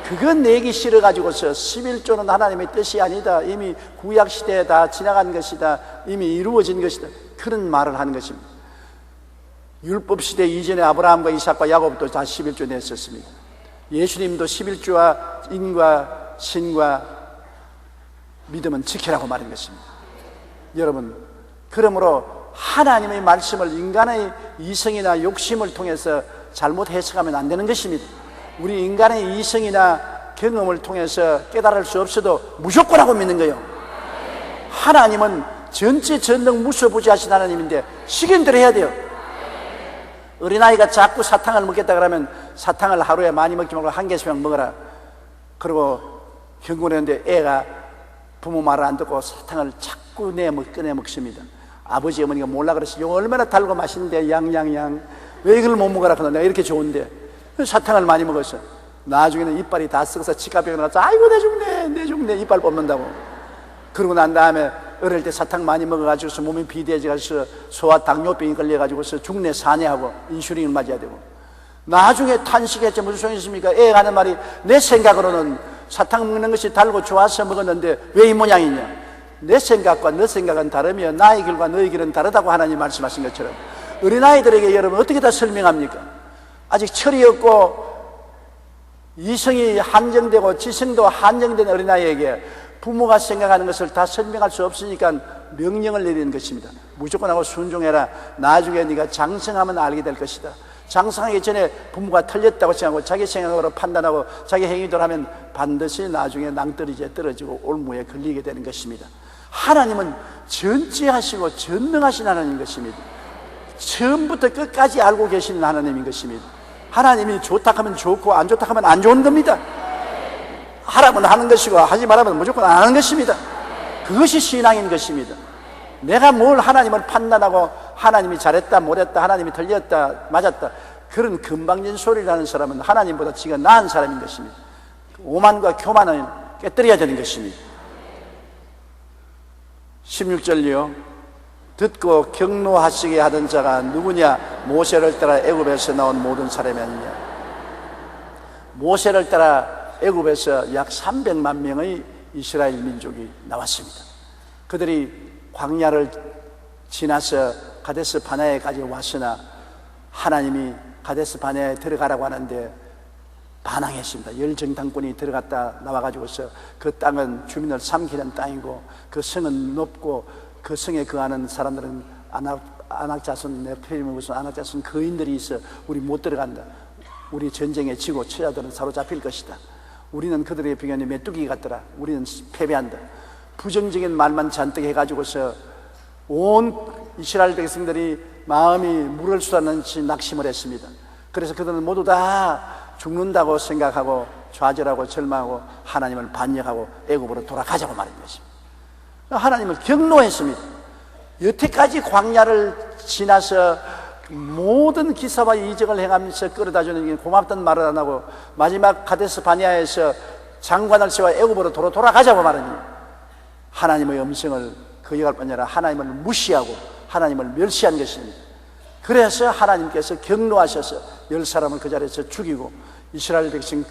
Speaker 1: 그건 내기 싫어가지고서 11조는 하나님의 뜻이 아니다. 이미 구약시대에 다 지나간 것이다. 이미 이루어진 것이다. 그런 말을 하는 것입니다. 율법시대 이전에 아브라함과 이삭과 야곱도 다 11조 냈었습니다. 예수님도 11조와 인과 신과 믿음은 지키라고 말한 것입니다. 여러분, 그러므로 하나님의 말씀을 인간의 이성이나 욕심을 통해서 잘못 해석하면 안 되는 것입니다. 우리 인간의 이성이나 경험을 통해서 깨달을 수 없어도 무조건 하고 믿는 거예요. 하나님은 전체 전능 무소부지하신 하나님인데 시킨 대로 해야 돼요. 어린아이가 자꾸 사탕을 먹겠다 그러면 사탕을 하루에 많이 먹지 말고 한 개씩만 먹어라. 그리고 경고했는데 애가 부모 말을 안 듣고 사탕을 자꾸 꺼내 먹습니다. 아버지 어머니가 몰라 그랬어요. 이거 얼마나 달고 맛있는데 양양양 왜 이걸 못 먹어라 그러나 내가 이렇게 좋은데 사탕을 많이 먹었어. 나중에는 이빨이 다 썩어서 치과병에 가서 아이고 내 죽네 이빨 뽑는다고. 그러고 난 다음에 어릴 때 사탕 많이 먹어가지고서 몸이 비대해져서 소아 당뇨병이 걸려가지고서 죽네 사내하고 인슐린을 맞아야 되고 나중에 탄식했지 무슨 소용이 있습니까? 애가 하는 말이 내 생각으로는 사탕 먹는 것이 달고 좋아서 먹었는데 왜 이 모양이냐? 내 생각과 너 생각은 다르며 나의 길과 너의 길은 다르다고 하나님 말씀하신 것처럼 어린아이들에게 여러분 어떻게 다 설명합니까? 아직 철이 없고 이성이 한정되고 지성도 한정된 어린아이에게 부모가 생각하는 것을 다 설명할 수 없으니까 명령을 내리는 것입니다. 무조건 하고 순종해라. 나중에 네가 장성하면 알게 될 것이다. 장성하기 전에 부모가 틀렸다고 생각하고 자기 생각으로 판단하고 자기 행위대로 하면 반드시 나중에 낭떠러지에 떨어지고 올무에 걸리게 되는 것입니다. 하나님은 전지하시고 전능하신 하나님인 것입니다. 처음부터 끝까지 알고 계시는 하나님인 것입니다. 하나님이 좋다 하면 좋고 안 좋다 하면 안 좋은 겁니다. 하라면 하는 것이고 하지 말라면 무조건 안 하는 것입니다. 그것이 신앙인 것입니다. 내가 뭘 하나님을 판단하고 하나님이 잘했다 못했다, 하나님이 틀렸다 맞았다, 그런 금방진 소리를 하는 사람은 하나님보다 지가 나은 사람인 것입니다. 오만과 교만을 깨뜨려야 되는 것입니다. 16절이요. 듣고 경노하시게 하던 자가 누구냐? 모세를 따라 애굽에서 나온 모든 사람이 아니냐. 모세를 따라 애굽에서 약 300만 명의 이스라엘 민족이 나왔습니다. 그들이 광야를 지나서 가데스 바네아에까지 왔으나 하나님이 가데스 바네아에 들어가라고 하는데 반항했습니다. 열정당권이 들어갔다 나와가지고서 그 땅은 주민을 삼키는 땅이고 그 성은 높고 그 성에 거하는 사람들은 아낙자손, 네피림 무슨 아낙자손 거인들이 있어 우리 못 들어간다. 우리 전쟁에 지고 처자들은 사로잡힐 것이다. 우리는 그들의 비견이 메뚜기 같더라. 우리는 패배한다. 부정적인 말만 잔뜩 해가지고서 온 이스라엘 백성들이 마음이 물을 쏟았는지 낙심을 했습니다. 그래서 그들은 모두 다 죽는다고 생각하고 좌절하고 절망하고 하나님을 반역하고 애굽으로 돌아가자고 말한 것입니다. 하나님을 경노했습니다. 여태까지 광야를 지나서 모든 기사와 이적을 행하면서 끌어다주는 고맙다는 말을 안 하고 마지막 가데스 바네아에서 장관을 세워 애굽으로 돌아가자고 말하니 하나님의 음성을 거역할 뿐 아니라 하나님을 무시하고 하나님을 멸시한 것입니다. 그래서 하나님께서 경노하셔서 10사람을 그 자리에서 죽이고 이스라엘 백성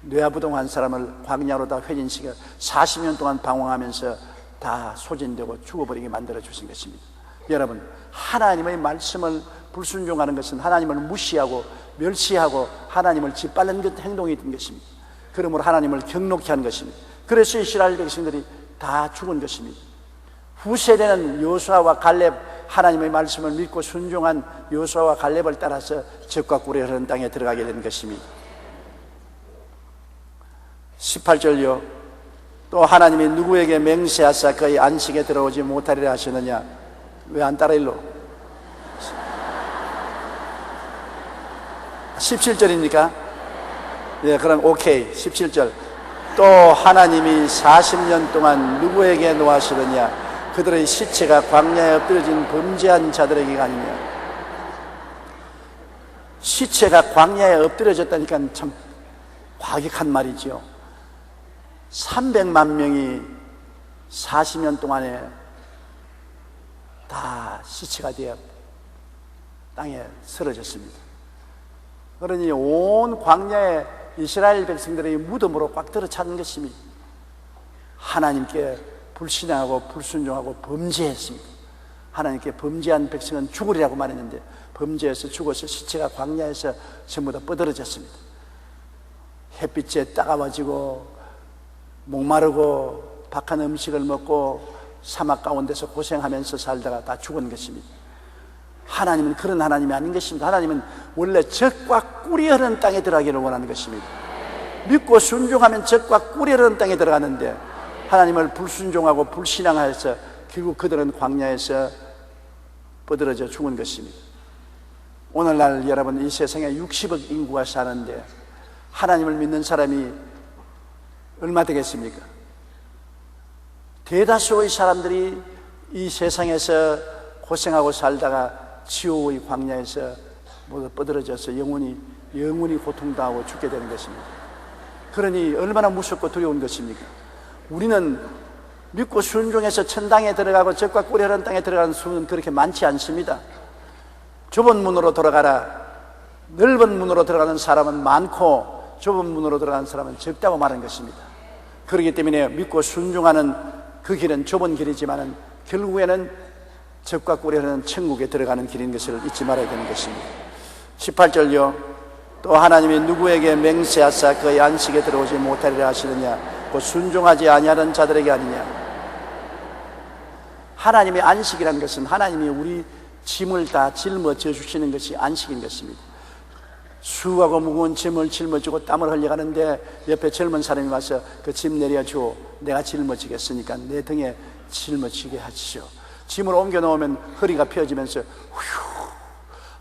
Speaker 1: 뇌아부동한 사람을 광야로 다 회진시켜 40년 동안 방황하면서 다 소진되고 죽어버리게 만들어 주신 것입니다. 여러분, 하나님의 말씀을 불순종하는 것은 하나님을 무시하고 멸시하고 하나님을 짓밟는 그 행동이 된 것입니다. 그러므로 하나님을 경노케 한 것입니다. 그래서 이스라엘 백성들이 다 죽은 것입니다. 후세대는 여호수아와 갈렙, 하나님의 말씀을 믿고 순종한 여호수아와 갈렙을 따라서 적과 꿀이 흐르는 땅에 들어가게 된 것입니다. 18절요. 또 하나님이 누구에게 맹세하사 그의 안식에 들어오지 못하리라 하시느냐. 왜 안 따라 일로? 17절입니까? 예, 그럼 오케이. 17절. 또 하나님이 40년 동안 누구에게 노하시느냐. 그들의 시체가 광야에 엎드려진 범죄한 자들에게가 아니냐. 시체가 광야에 엎드려졌다니까 참 과격한 말이죠. 300만 명이 40년 동안에 다 시체가 되어 땅에 쓰러졌습니다. 그러니 온 광야에 이스라엘 백성들의 무덤으로 꽉 들어찬 것입니다. 하나님께 불신하고 불순종하고 범죄했습니다. 하나님께 범죄한 백성은 죽으리라고 말했는데 범죄해서 죽어서 시체가 광야에서 전부 다 뻗어졌습니다. 햇빛에 따가워지고 목마르고 박한 음식을 먹고 사막 가운데서 고생하면서 살다가 다 죽은 것입니다. 하나님은 그런 하나님이 아닌 것입니다. 하나님은 원래 적과 꿀이 흐르는 땅에 들어가기를 원하는 것입니다. 믿고 순종하면 적과 꿀이 흐르는 땅에 들어가는데 하나님을 불순종하고 불신앙하여서 결국 그들은 광야에서 뻗어져 죽은 것입니다. 오늘날 여러분, 이 세상에 60억 인구가 사는데 하나님을 믿는 사람이 얼마 되겠습니까? 대다수의 사람들이 이 세상에서 고생하고 살다가 지옥의 광야에서 모두 뻗어져서 영원히 고통당하고 죽게 되는 것입니다. 그러니 얼마나 무섭고 두려운 것입니까? 우리는 믿고 순종해서 천당에 들어가고 적과 꿀이 흐르는 땅에 들어가는 수는 그렇게 많지 않습니다. 좁은 문으로 돌아가라. 넓은 문으로 들어가는 사람은 많고 좁은 문으로 들어가는 사람은 적다고 말한 것입니다. 그렇기 때문에 믿고 순종하는 그 길은 좁은 길이지만 결국에는 적과 꿀이 흐르는 천국에 들어가는 길인 것을 잊지 말아야 되는 것입니다. 18절요. 또 하나님이 누구에게 맹세하사 그의 안식에 들어오지 못하리라 하시느냐. 그 순종하지 아니하는 자들에게 아니냐. 하나님의 안식이라는 것은 하나님이 우리 짐을 다 짊어져 주시는 것이 안식인 것입니다. 수고하고 무거운 짐을 짊어지고 땀을 흘려가는데 옆에 젊은 사람이 와서 그 짐 내려줘. 내가 짊어지겠으니까 내 등에 짊어지게 하시오. 짐을 옮겨 놓으면 허리가 펴지면서 휴,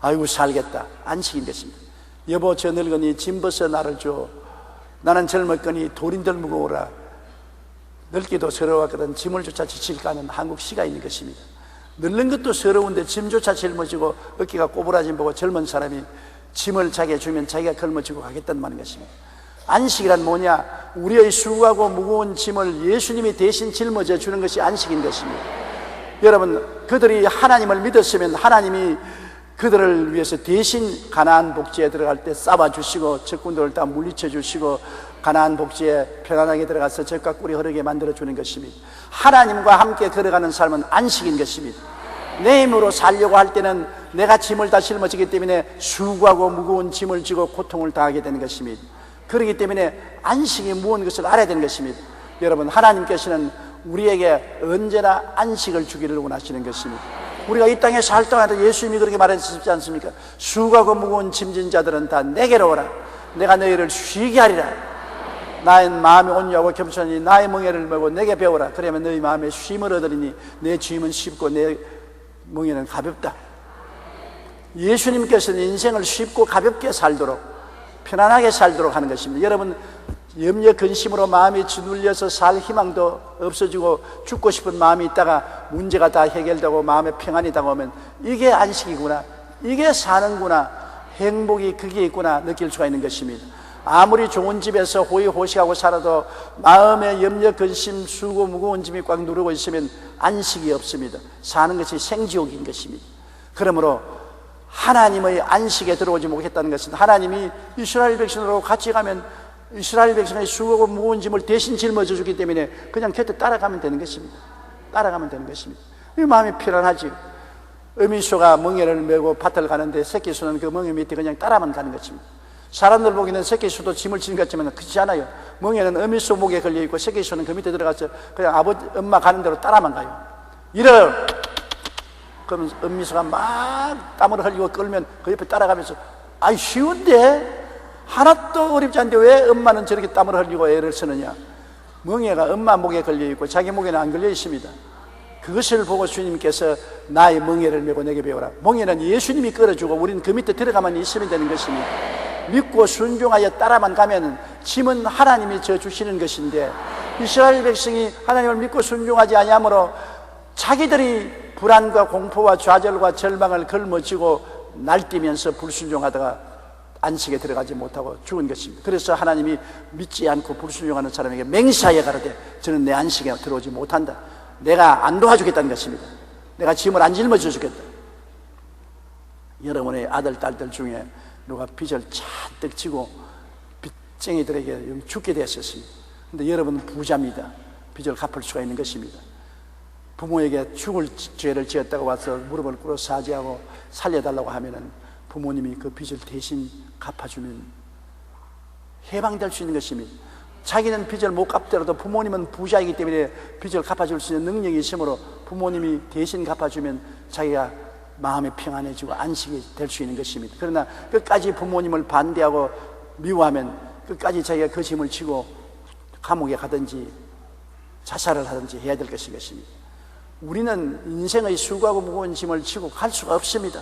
Speaker 1: 아이고 살겠다. 안식인 것입니다. 여보 저 늙으니 짐 벗어 나를 줘. 나는 젊었거니 돌인들 무거워라. 늙기도 서러웠거든 짐을 조차 지칠까 하는 한국 시가 있는 것입니다. 늙는 것도 서러운데 짐조차 짊어지고 어깨가 꼬부라짐 보고 젊은 사람이 짐을 자기가 주면 자기가 걸머지고 가겠다는 말인 것입니다. 안식이란 뭐냐? 우리의 수고하고 무거운 짐을 예수님이 대신 짊어져 주는 것이 안식인 것입니다. 여러분, 그들이 하나님을 믿었으면 하나님이 그들을 위해서 대신 가나안 복지에 들어갈 때 싸워주시고 적군들을 다 물리쳐 주시고 가나안 복지에 편안하게 들어가서 젖과 꿀이 흐르게 만들어주는 것입니다. 하나님과 함께 걸어가는 삶은 안식인 것입니다. 내 힘으로 살려고 할 때는 내가 짐을 다 짊어지기 때문에 수고하고 무거운 짐을 지고 고통을 당하게 되는 것입니다. 그렇기 때문에 안식이 무언 것을 알아야 되는 것입니다. 여러분, 하나님께서는 우리에게 언제나 안식을 주기를 원하시는 것입니다. 우리가 이 땅에 살 동안에도 예수님이 그렇게 말하셨지 않습니까? 수고하고 무거운 짐진 자들은 다 내게로 오라. 내가 너희를 쉬게 하리라. 나의 마음이 온유하고 겸손하니 나의 멍에를 메고 내게 배우라. 그러면 너희 마음에 쉼을 얻으리니 내 주임은 쉽고 내 멍에는 가볍다. 예수님께서는 인생을 쉽고 가볍게 살도록, 편안하게 살도록 하는 것입니다. 여러분, 염려 근심으로 마음이 짓눌려서 살 희망도 없어지고 죽고 싶은 마음이 있다가 문제가 다 해결되고 마음에 평안이 다가오면 이게 안식이구나, 이게 사는구나, 행복이 그게 있구나 느낄 수가 있는 것입니다. 아무리 좋은 집에서 호의호식하고 살아도 마음에 염려 근심 수고 무거운 짐이 꽉 누르고 있으면 안식이 없습니다. 사는 것이 생지옥인 것입니다. 그러므로 하나님의 안식에 들어오지 못했다는 것은 하나님이 이스라엘 백성으로 같이 가면 이스라엘 백성의 수고하고 무거운 짐을 대신 짊어져 주기 때문에 그냥 곁에 따라가면 되는 것입니다. 따라가면 되는 것입니다. 이 마음이 편안하지. 어미소가 멍에를 메고 밭을 가는데 새끼소는 그 멍에 밑에 그냥 따라만 가는 것입니다. 사람들 보기에는 새끼소도 짐을 지는 것 같지만 그렇지 않아요. 멍에는 어미소 목에 걸려있고 새끼소는 그 밑에 들어가서 그냥 아버지, 엄마 가는 대로 따라만 가요. 이래! 그러면 어미소가 막 땀을 흘리고 끌면 그 옆에 따라가면서 아이 쉬운데? 하나도 어렵지 않은데 왜 엄마는 저렇게 땀을 흘리고 애를 쓰느냐? 멍에가 엄마 목에 걸려있고 자기 목에는 안 걸려 있습니다. 그것을 보고 주님께서 나의 멍에를 메고 내게 배우라. 멍에는 예수님이 끌어주고 우리는 그 밑에 들어가만 있으면 되는 것입니다. 믿고 순종하여 따라만 가면 짐은 하나님이 져 주시는 것인데 이스라엘 백성이 하나님을 믿고 순종하지 아니하므로 자기들이 불안과 공포와 좌절과 절망을 걸머쥐고 날뛰면서 불순종하다가 안식에 들어가지 못하고 죽은 것입니다. 그래서 하나님이 믿지 않고 불순종하는 사람에게 맹세하여 가로되 저는 내 안식에 들어오지 못한다. 내가 안 도와주겠다는 것입니다. 내가 짐을 안 짊어져 주겠다. 여러분의 아들, 딸들 중에 누가 빚을 잔뜩 지고 빚쟁이들에게 죽게 되었습니다. 그런데 여러분은 부자입니다. 빚을 갚을 수가 있는 것입니다. 부모에게 죽을 죄를 지었다고 와서 무릎을 꿇어 사죄하고 살려달라고 하면은 부모님이 그 빚을 대신 갚아주면 해방될 수 있는 것입니다. 자기는 빚을 못 갚더라도 부모님은 부자이기 때문에 빚을 갚아줄 수 있는 능력이 있으므로 부모님이 대신 갚아주면 자기가 마음이 평안해지고 안식이 될 수 있는 것입니다. 그러나 끝까지 부모님을 반대하고 미워하면 끝까지 자기가 그 짐을 지고 감옥에 가든지 자살을 하든지 해야 될 것입니다. 우리는 인생의 수고하고 무거운 짐을 지고 갈 수가 없습니다.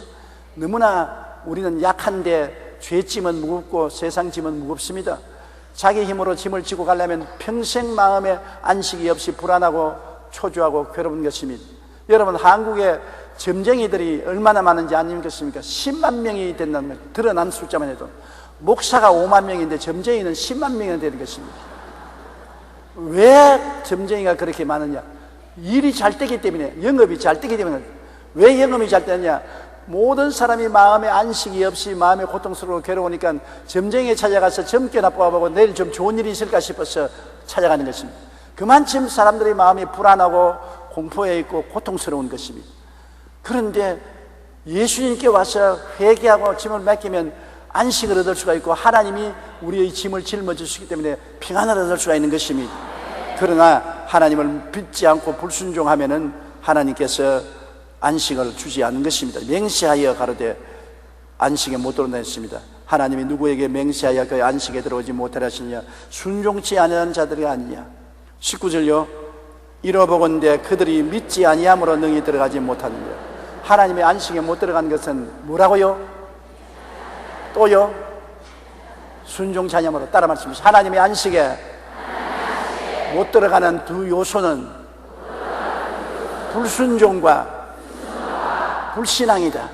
Speaker 1: 너무나 우리는 약한데 죄짐은 무겁고 세상 짐은 무겁습니다. 자기 힘으로 짐을 지고 가려면 평생 마음에 안식이 없이 불안하고 초조하고 괴로운 것입니다. 여러분, 한국에 점쟁이들이 얼마나 많은지 아니겠습니까? 10만 명이 된다는 거예요. 드러난 숫자만 해도. 목사가 5만 명인데 점쟁이는 10만 명이 되는 것입니다. 왜 점쟁이가 그렇게 많으냐? 일이 잘 되기 때문에, 영업이 잘 되기 때문에. 왜 영업이 잘 되느냐? 모든 사람이 마음에 안식이 없이 마음에 고통스러워 괴로우니까 점쟁이에 찾아가서 점괘나 뽑아보고 내일 좀 좋은 일이 있을까 싶어서 찾아가는 것입니다. 그만큼 사람들이 마음이 불안하고 공포해 있고 고통스러운 것입니다. 그런데 예수님께 와서 회개하고 짐을 맡기면 안식을 얻을 수가 있고 하나님이 우리의 짐을 짊어지시기 때문에 평안을 얻을 수가 있는 것입니다. 그러나 하나님을 믿지 않고 불순종하면은 하나님께서 안식을 주지 않는 것입니다. 맹세하여 가로되 안식에 못 들어온다 했습니다. 하나님이 누구에게 맹세하여 그 안식에 들어오지 못하라 하시느냐? 순종치 아니하는 자들이 아니냐. 19절요. 이러보건대 그들이 믿지 아니함으로 능히 들어가지 못하느냐. 하나님의 안식에 못 들어가는 것은 뭐라고요? 또요? 순종 자념으로 따라 말씀하시죠. 하나님의 안식에 못 들어가는 두 요소는 불순종과 불신앙이다.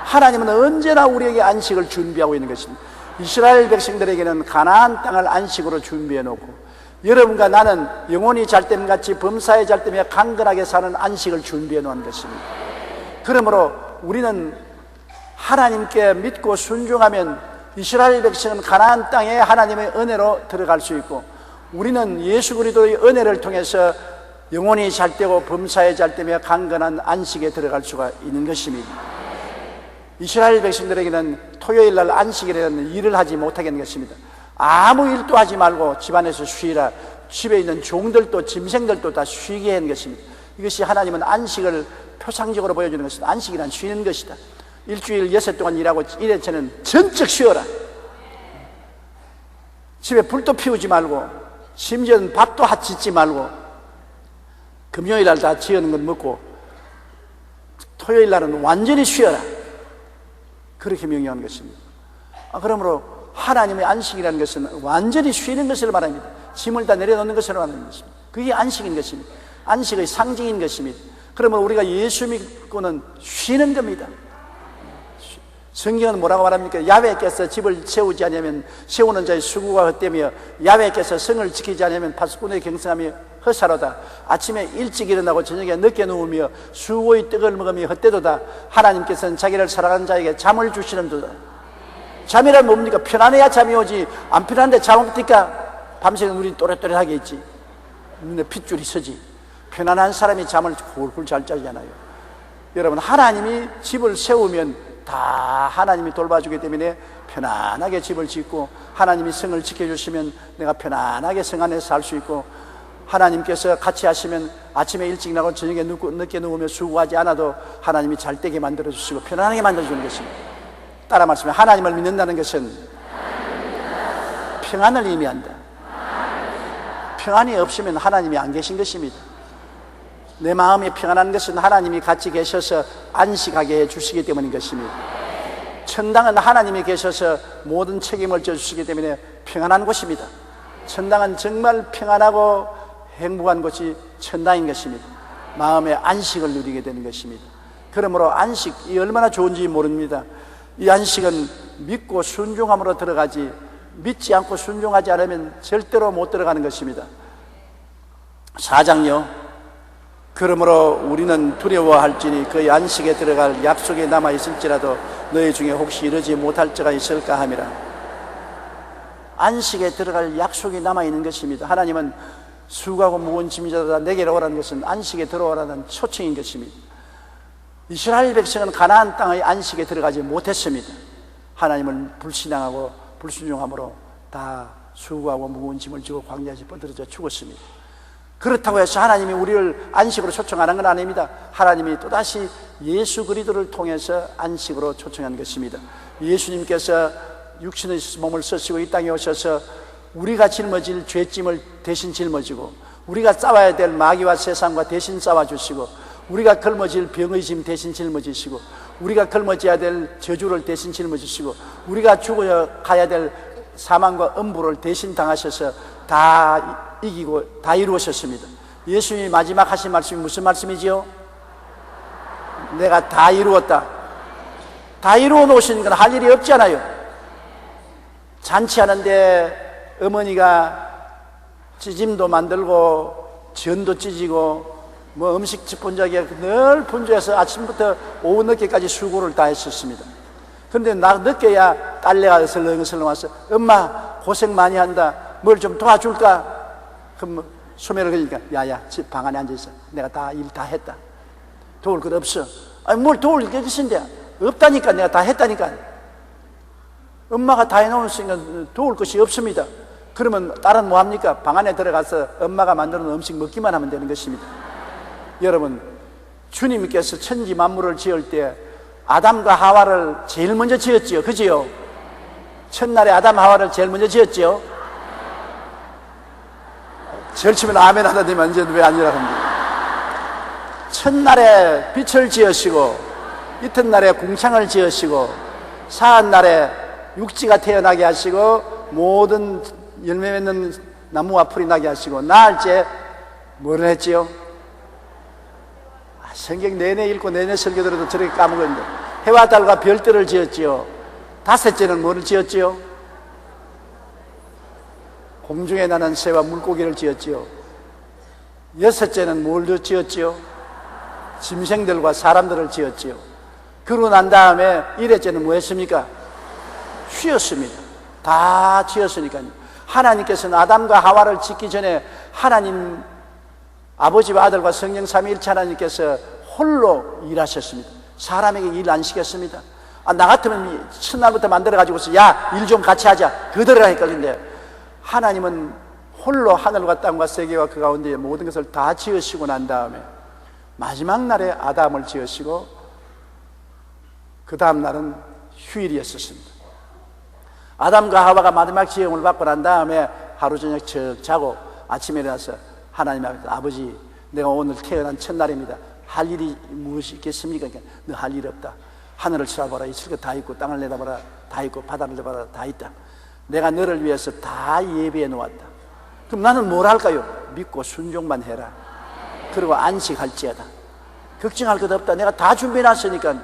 Speaker 1: 하나님은 언제나 우리에게 안식을 준비하고 있는 것입니다. 이스라엘 백성들에게는 가나안 땅을 안식으로 준비해 놓고, 여러분과 나는 영혼이 잘됨같이 범사에 잘됨에 강건하게 사는 안식을 준비해 놓은 것입니다. 그러므로 우리는 하나님께 믿고 순종하면 이스라엘 백성은 가나안 땅에 하나님의 은혜로 들어갈 수 있고, 우리는 예수 그리스도의 은혜를 통해서 영혼이 잘되고 범사에 잘되며 강건한 안식에 들어갈 수가 있는 것입니다. 이스라엘 백성들에게는 토요일 날 안식이라는 일을 하지 못하게 하는 것입니다. 아무 일도 하지 말고 집안에서 쉬라. 집에 있는 종들도 짐승들도 다 쉬게 하는 것입니다. 이것이 하나님은 안식을 표상적으로 보여주는 것입니다. 안식이란 쉬는 것이다. 일주일 6일 동안 일하고 1회차는 전적 쉬어라. 집에 불도 피우지 말고, 심지어는 밥도 짓지 말고, 금요일 날 다 지어놓은 건 먹고 토요일 날은 완전히 쉬어라. 그렇게 명령하는 것입니다. 그러므로 하나님의 안식이라는 것은 완전히 쉬는 것을 말합니다. 짐을 다 내려놓는 것을 말하는 것입니다. 그게 안식인 것입니다. 안식의 상징인 것입니다. 그러면 우리가 예수 믿고는 쉬는 겁니다. 성경은 뭐라고 말합니까? 야훼께서 집을 세우지 않으면 세우는 자의 수고가 헛되며, 야훼께서 성을 지키지 않으면 파수꾼의 경성함이 헛사로다. 아침에 일찍 일어나고 저녁에 늦게 누우며 수고의 떡을 먹으며 헛되도다. 하나님께서는 자기를 사랑하는 자에게 잠을 주시는도다. 잠이란 뭡니까? 편안해야 잠이 오지. 안 편한데 잠 없니까 밤새는 우리 또렷또렷하게 있지. 눈에 핏줄이 서지. 편안한 사람이 잠을 훌훌 잘 자잖아요. 여러분, 하나님이 집을 세우면 다 하나님이 돌봐주기 때문에 편안하게 집을 짓고, 하나님이 성을 지켜주시면 내가 편안하게 성 안에서 살 수 있고, 하나님께서 같이 하시면 아침에 일찍 나고 저녁에 늦게 누우며 수고하지 않아도 하나님이 잘 되게 만들어주시고 편안하게 만들어주는 것입니다. 따라 말씀해. 하나님을 믿는다는 것은 평안을 의미한다. 평안이 없으면 하나님이 안 계신 것입니다. 내 마음이 평안한 것은 하나님이 같이 계셔서 안식하게 해주시기 때문인 것입니다. 천당은 하나님이 계셔서 모든 책임을 져주시기 때문에 평안한 곳입니다. 천당은 정말 평안하고 행복한 곳이 천당인 것입니다. 마음의 안식을 누리게 되는 것입니다. 그러므로 안식이 얼마나 좋은지 모릅니다. 이 안식은 믿고 순종함으로 들어가지, 믿지 않고 순종하지 않으면 절대로 못 들어가는 것입니다. 4장요. 그러므로 우리는 두려워할지니 그의 안식에 들어갈 약속이 남아있을지라도 너희 중에 혹시 이르지 못할 자가 있을까 함이라. 안식에 들어갈 약속이 남아있는 것입니다. 하나님은 수고하고 무거운 짐이 져다 내게로 오라는 것은 안식에 들어오라는 초청인 것입니다. 이스라엘 백성은 가나안 땅의 안식에 들어가지 못했습니다. 하나님을 불신앙하고 불순종함으로 다 수고하고 무거운 짐을 지고 광야에서 뻗어져 죽었습니다. 그렇다고 해서 하나님이 우리를 안식으로 초청하는 건 아닙니다. 하나님이 또다시 예수 그리스도를 통해서 안식으로 초청한 것입니다. 예수님께서 육신의 몸을 쓰시고 이 땅에 오셔서 우리가 짊어질 죄짐을 대신 짊어지고, 우리가 싸워야 될 마귀와 세상과 대신 싸워주시고, 우리가 걸머질 병의 짐 대신 짊어지시고, 우리가 걸머져야 될 저주를 대신 짊어지시고, 우리가 죽어가야 될 사망과 음부를 대신 당하셔서 다 이기고 다 이루셨습니다. 예수님이 마지막 하신 말씀이 무슨 말씀이지요? 내가 다 이루었다. 다 이루어 놓으신 건 할 일이 없잖아요. 잔치하는데 어머니가 찌짐도 만들고 전도 찢고 뭐 음식 분주하게 늘 분주해서 아침부터 오후 늦게까지 수고를 다 했었습니다. 그런데 나 늦게야 딸내가 설렁설렁 와서 엄마 고생 많이 한다. 뭘 좀 도와줄까? 그럼 소매를 그러니까 야야 집 방 안에 앉아있어. 내가 다 일 다 했다. 도울 것 없어. 아니 뭘 도울 게 있는데 없다니까. 내가 다 했다니까. 엄마가 다 해놓으니까 도울 것이 없습니다. 그러면 딸은 뭐합니까? 방 안에 들어가서 엄마가 만드는 음식 먹기만 하면 되는 것입니다. 여러분, 주님께서 천지 만물을 지을 때 아담과 하와를 제일 먼저 지었지요. 그지요? 첫날에 아담 하와를 제일 먼저 지었지요. 절치면 아멘 하다니만 이제 왜 아니라 합니까? 첫날에 빛을 지으시고 이튿날에 궁창을 지으시고 사한날에 육지가 태어나게 하시고 모든 열매 맺는 나무와 풀이 나게 하시고 나흘째 뭐를 했지요? 성경 내내 읽고 내내 설교 들어도 저렇게 까먹었는데 해와 달과 별들을 지었지요. 다섯째는 뭐를 지었지요? 공중에 나는 새와 물고기를 지었지요. 여섯째는 뭘 지었지요? 짐승들과 사람들을 지었지요. 그러고 난 다음에 일회째는 뭐 했습니까? 쉬었습니다. 다 지었으니까요. 하나님께서는 아담과 하와를 짓기 전에 하나님 아버지와 아들과 성령 삼위일체 하나님께서 홀로 일하셨습니다. 사람에게 일 안 시켰습니다. 나 같으면 첫날부터 만들어가지고서 야, 일 좀 같이 하자 그들이라 했거든요. 하나님은 홀로 하늘과 땅과 세계와 그 가운데 모든 것을 다 지으시고 난 다음에 마지막 날에 아담을 지으시고 그 다음 날은 휴일이었습니다. 아담과 하와가 마지막 지음을 받고 난 다음에 하루 저녁 척 자고 아침에 일어나서 하나님 앞에서 아버지, 내가 오늘 태어난 첫날입니다. 할 일이 무엇이 있겠습니까? 너 할 일 없다. 하늘을 쳐다봐라. 있을 것 다 있고 땅을 내다봐라. 다 있고 바다를 내다봐라. 다 있다. 내가 너를 위해서 다 예비해 놓았다. 그럼 나는 뭘 할까요? 믿고 순종만 해라. 그리고 안식할지어다. 걱정할 것 없다. 내가 다 준비해 놨으니까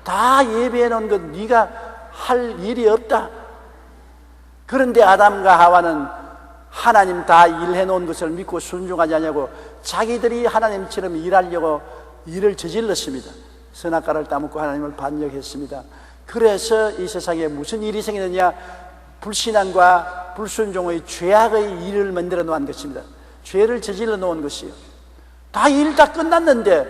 Speaker 1: 다 예비해 놓은 것 네가 할 일이 없다. 그런데 아담과 하와는 하나님 다 일해 놓은 것을 믿고 순종하지 않냐고 자기들이 하나님처럼 일하려고 일을 저질렀습니다. 선악과를 따먹고 하나님을 반역했습니다. 그래서 이 세상에 무슨 일이 생기느냐? 불신앙과 불순종의 죄악의 일을 만들어 놓은 것입니다. 죄를 저질러 놓은 것이요. 다 일 다 끝났는데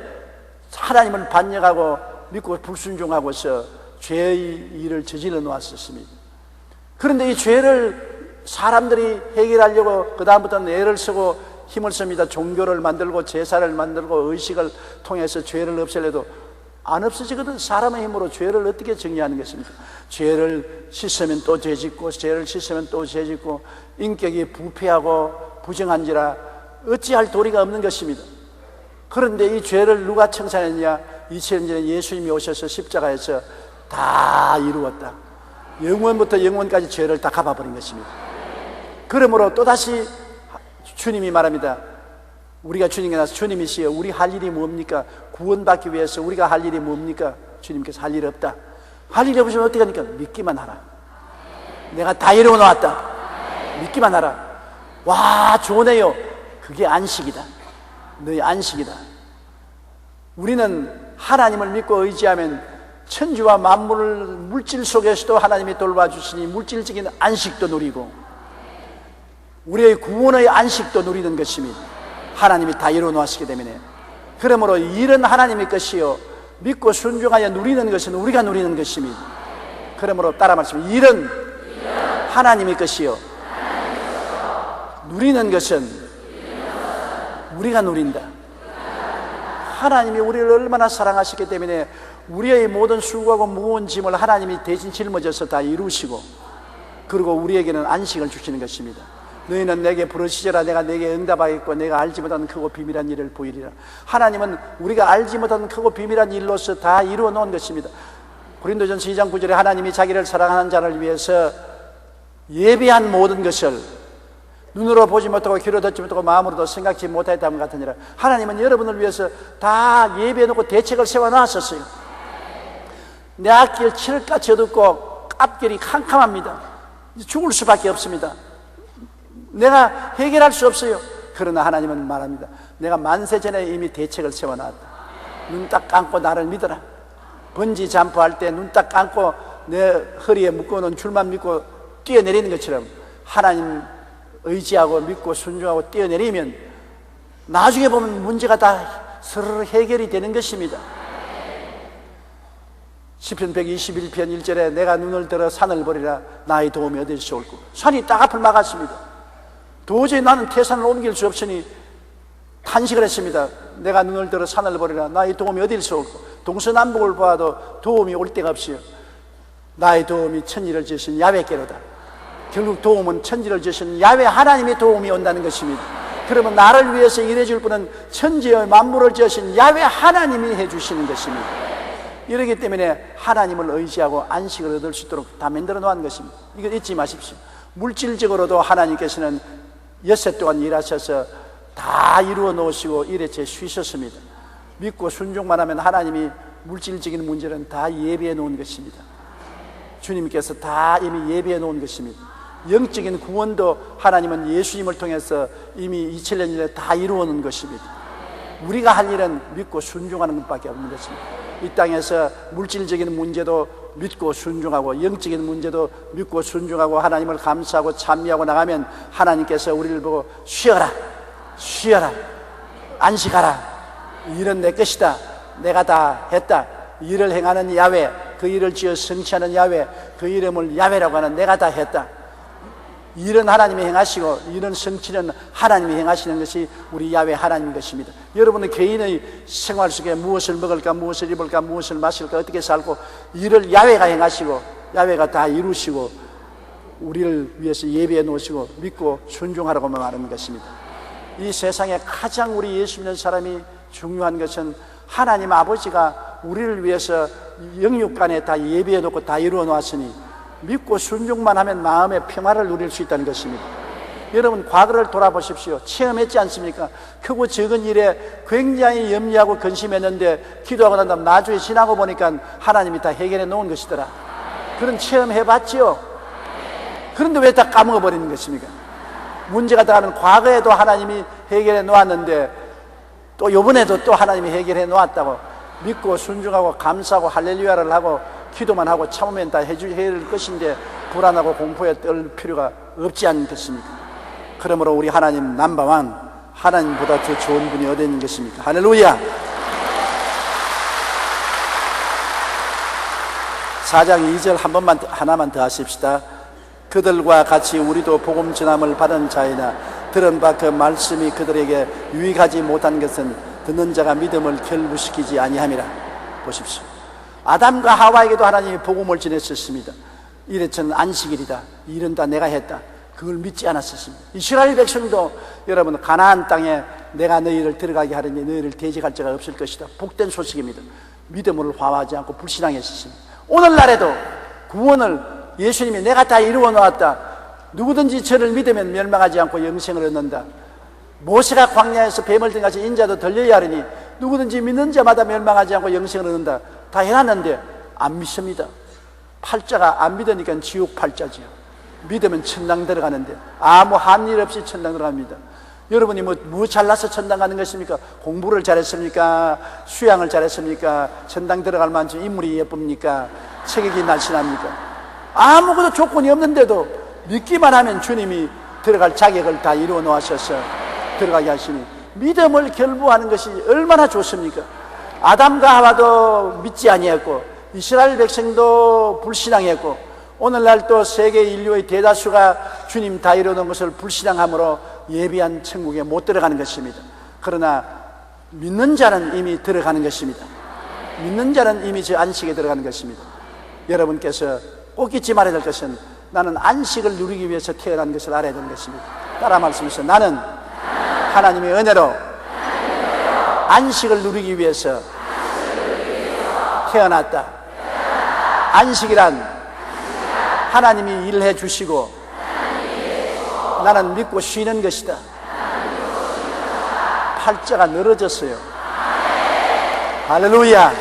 Speaker 1: 하나님을 반역하고 믿고 불순종하고서 죄의 일을 저질러 놓았었습니다. 그런데 이 죄를 사람들이 해결하려고 그 다음부터는 애를 쓰고 힘을 씁니다. 종교를 만들고 제사를 만들고 의식을 통해서 죄를 없애려도 안 없어지거든. 사람의 힘으로 죄를 어떻게 정리하는 것입니까? 죄를 씻으면 또 죄짓고 죄를 씻으면 또 죄짓고 인격이 부패하고 부정한지라 어찌할 도리가 없는 것입니다. 그런데 이 죄를 누가 청산했냐? 2000년 전에 예수님이 오셔서 십자가에서 다 이루었다. 영원부터 영원까지 죄를 다 갚아버린 것입니다. 그러므로 또다시 주님이 말합니다. 우리가 주님께 나서 주님이시여 우리 할 일이 뭡니까? 구원받기 위해서 우리가 할 일이 뭡니까? 주님께서 할 일이 없다. 할 일이 없으면 어떻게 하니까? 믿기만 하라. 내가 다 이루어 놓았다. 믿기만 하라. 와, 좋네요. 그게 안식이다. 너희 안식이다. 우리는 하나님을 믿고 의지하면 천지와 만물을 물질 속에서도 하나님이 돌봐주시니 물질적인 안식도 누리고 우리의 구원의 안식도 누리는 것입니다. 하나님이 다 이루어 놓았기 때문에. 그러므로 일은 하나님의 것이요 믿고 순종하여 누리는 것은 우리가 누리는 것입니다. 그러므로 따라 말씀해. 일은 하나님의 것이요 누리는 것은 우리가 누린다. 하나님이 우리를 얼마나 사랑하시기 때문에 우리의 모든 수고하고 무거운 짐을 하나님이 대신 짊어져서 다 이루시고 그리고 우리에게는 안식을 주시는 것입니다. 너희는 내게 부르시리라. 내가 내게 응답하겠고 내가 알지 못하는 크고 비밀한 일을 보이리라. 하나님은 우리가 알지 못하는 크고 비밀한 일로서 다 이루어 놓은 것입니다. 고린도전서 2장 9절에 하나님이 자기를 사랑하는 자를 위해서 예비한 모든 것을 눈으로 보지 못하고 귀로 듣지 못하고 마음으로도 생각지 못하였다면 같으니라. 하나님은 여러분을 위해서 다 예비해놓고 대책을 세워놨었어요. 내 앞길 칠흑같이 어둡고 앞길이 캄캄합니다. 죽을 수밖에 없습니다. 내가 해결할 수 없어요. 그러나 하나님은 말합니다. 내가 만세 전에 이미 대책을 세워놨다. 눈 딱 감고 나를 믿어라. 번지 점프할 때 눈 딱 감고 내 허리에 묶어놓은 줄만 믿고 뛰어내리는 것처럼 하나님 의지하고 믿고 순종하고 뛰어내리면 나중에 보면 문제가 다 서로 해결이 되는 것입니다. 시편 121편 1절에 내가 눈을 들어 산을 보리라. 나의 도움이 어디서 올고. 산이 딱 앞을 막았습니다. 도저히 나는 태산을 옮길 수 없으니 탄식을 했습니다. 내가 눈을 들어 산을 보리라. 나의 도움이 어디서 올고. 동서남북을 보아도 도움이 올 데가 없어요. 나의 도움이 천지를 지으신 야훼께로다. 결국 도움은 천지를 지으신 야훼 하나님의 도움이 온다는 것입니다. 그러면 나를 위해서 일해줄 분은 천지의 만물을 지으신 야훼 하나님이 해주시는 것입니다. 이러기 때문에 하나님을 의지하고 안식을 얻을 수 있도록 다 만들어 놓은 것입니다. 이거 잊지 마십시오. 물질적으로도 하나님께서는 엿새 동안 일하셔서 다 이루어 놓으시고 일회째 쉬셨습니다. 믿고 순종만 하면 하나님이 물질적인 문제는 다 예비해 놓은 것입니다. 주님께서 다 이미 예비해 놓은 것입니다. 영적인 구원도 하나님은 예수님을 통해서 이미 2000년 전에 다 이루어 놓은 것입니다. 우리가 할 일은 믿고 순종하는 것밖에 없는 것입니다. 이 땅에서 물질적인 문제도 믿고 순종하고 영적인 문제도 믿고 순종하고 하나님을 감사하고 찬미하고 나가면 하나님께서 우리를 보고 쉬어라, 쉬어라, 안식하라, 일은 내 것이다, 내가 다 했다, 일을 행하는 야훼, 그 일을 지어 성취하는 야훼, 그 이름을 야훼라고 하는 내가 다 했다. 일은 하나님이 행하시고 일은 성취는 하나님이 행하시는 것이 우리 야훼 하나님인 것입니다. 여러분은 개인의 생활 속에 무엇을 먹을까, 무엇을 입을까, 무엇을 마실까, 어떻게 살고, 일을 야훼가 행하시고 야훼가 다 이루시고 우리를 위해서 예비해 놓으시고 믿고 순종하라고만 말하는 것입니다. 이 세상에 가장 우리 예수 믿는 사람이 중요한 것은 하나님 아버지가 우리를 위해서 영육간에 다 예비해 놓고 다 이루어 놓았으니 믿고 순종만 하면 마음의 평화를 누릴 수 있다는 것입니다. 여러분, 과거를 돌아보십시오. 체험했지 않습니까? 크고 적은 일에 굉장히 염려하고 근심했는데 기도하고 난 다음 나중에 지나고 보니까 하나님이 다 해결해 놓은 것이더라. 그런 체험 해봤죠? 그런데 왜 다 까먹어버리는 것입니까? 문제가 들어가면 과거에도 하나님이 해결해 놓았는데 또 이번에도 또 하나님이 해결해 놓았다고 믿고 순종하고 감사하고 할렐루야를 하고 기도만 하고 참으면 다 해줄 것인데 불안하고 공포에 떨 필요가 없지 않겠습니까? 그러므로 우리 하나님 넘버원, 하나님보다 더 좋은 분이 어디 있는 것입니까? 할렐루야. 4장 2절 하나만 더 하십시다. 그들과 같이 우리도 복음 전함을 받은 자이나 들은 바 그 말씀이 그들에게 유익하지 못한 것은 듣는 자가 믿음을 결부시키지 아니함이라. 보십시오. 아담과 하와에게도 하나님이 복음을 전했었습니다. 이래저는 안식일이다, 일은 다 내가 했다, 그걸 믿지 않았었습니다. 이스라엘 백성도 여러분, 가나안 땅에 내가 너희를 들어가게 하려니 너희를 대적할 자가 없을 것이다, 복된 소식입니다. 믿음을 화하지 않고 불신앙했었습니다. 오늘날에도 구원을 예수님이 내가 다 이루어 놓았다, 누구든지 저를 믿으면 멸망하지 않고 영생을 얻는다, 모세가 광야에서 뱀을 등같이 인자도 들려야 하리니 누구든지 믿는 자마다 멸망하지 않고 영생을 얻는다, 다 해놨는데 안 믿습니다. 팔자가 안 믿으니까 지옥 팔자지요. 믿으면 천당 들어가는데 아무 한 일 없이 천당 들어갑니다. 여러분이 뭐 잘나서 천당 가는 것입니까? 공부를 잘했습니까? 수양을 잘했습니까? 천당 들어갈 만큼 인물이 예쁩니까? 체격이 날씬합니까? 아무것도 조건이 없는데도 믿기만 하면 주님이 들어갈 자격을 다 이루어 놓으셔서 들어가게 하시니 믿음을 결부하는 것이 얼마나 좋습니까? 아담과 하와도 믿지 아니했고 이스라엘 백성도 불신앙했고 오늘날 또 세계 인류의 대다수가 주님 다 이루어놓은 것을 불신앙함으로 예비한 천국에 못 들어가는 것입니다. 그러나 믿는 자는 이미 들어가는 것입니다. 믿는 자는 이미 저 안식에 들어가는 것입니다. 여러분께서 꼭 잊지 말아야 될 것은 나는 안식을 누리기 위해서 태어난 것을 알아야 되는 것입니다. 따라 말씀하세요. 나는 하나님의 은혜로 안식을 누리기 위해서 태어났다. 안식이란 하나님이 일해 주시고 나는 믿고 쉬는 것이다. 팔자가 늘어졌어요. 할렐루야.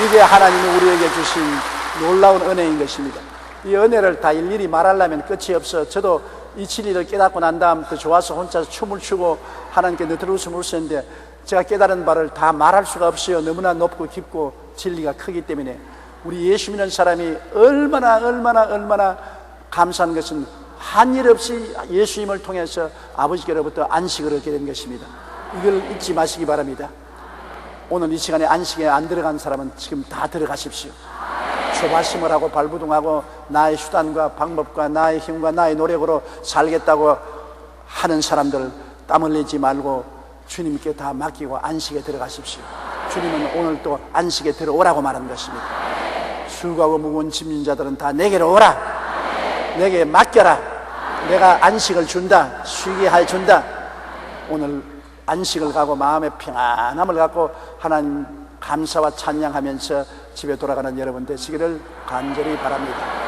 Speaker 1: 이게 하나님이 우리에게 주신 놀라운 은혜인 것입니다. 이 은혜를 다 일일이 말하려면 끝이 없어. 저도 이 진리를 깨닫고 난 다음 더 좋아서 혼자서 춤을 추고 하나님께 너트로 웃음을 쓰는데 제가 깨달은 바를 다 말할 수가 없어요. 너무나 높고 깊고 진리가 크기 때문에. 우리 예수 믿는 사람이 얼마나 감사한 것은 한 일 없이 예수님을 통해서 아버지께로부터 안식을 얻게 된 것입니다. 이걸 잊지 마시기 바랍니다. 오늘 이 시간에 안식에 안 들어간 사람은 지금 다 들어가십시오. 조바심을 하고 발부둥하고 나의 수단과 방법과 나의 힘과 나의 노력으로 살겠다고 하는 사람들 땀 흘리지 말고 주님께 다 맡기고 안식에 들어가십시오. 주님은 오늘 또 안식에 들어오라고 말하는 것입니다. 수고하고 무거운 짐진 자들은 다 내게로 오라. 내게 맡겨라. 내가 안식을 준다. 쉬게 해 준다. 오늘 안식을 가고 마음의 평안함을 갖고 하나님 감사와 찬양하면서 집에 돌아가는 여러분 되시기를 간절히 바랍니다.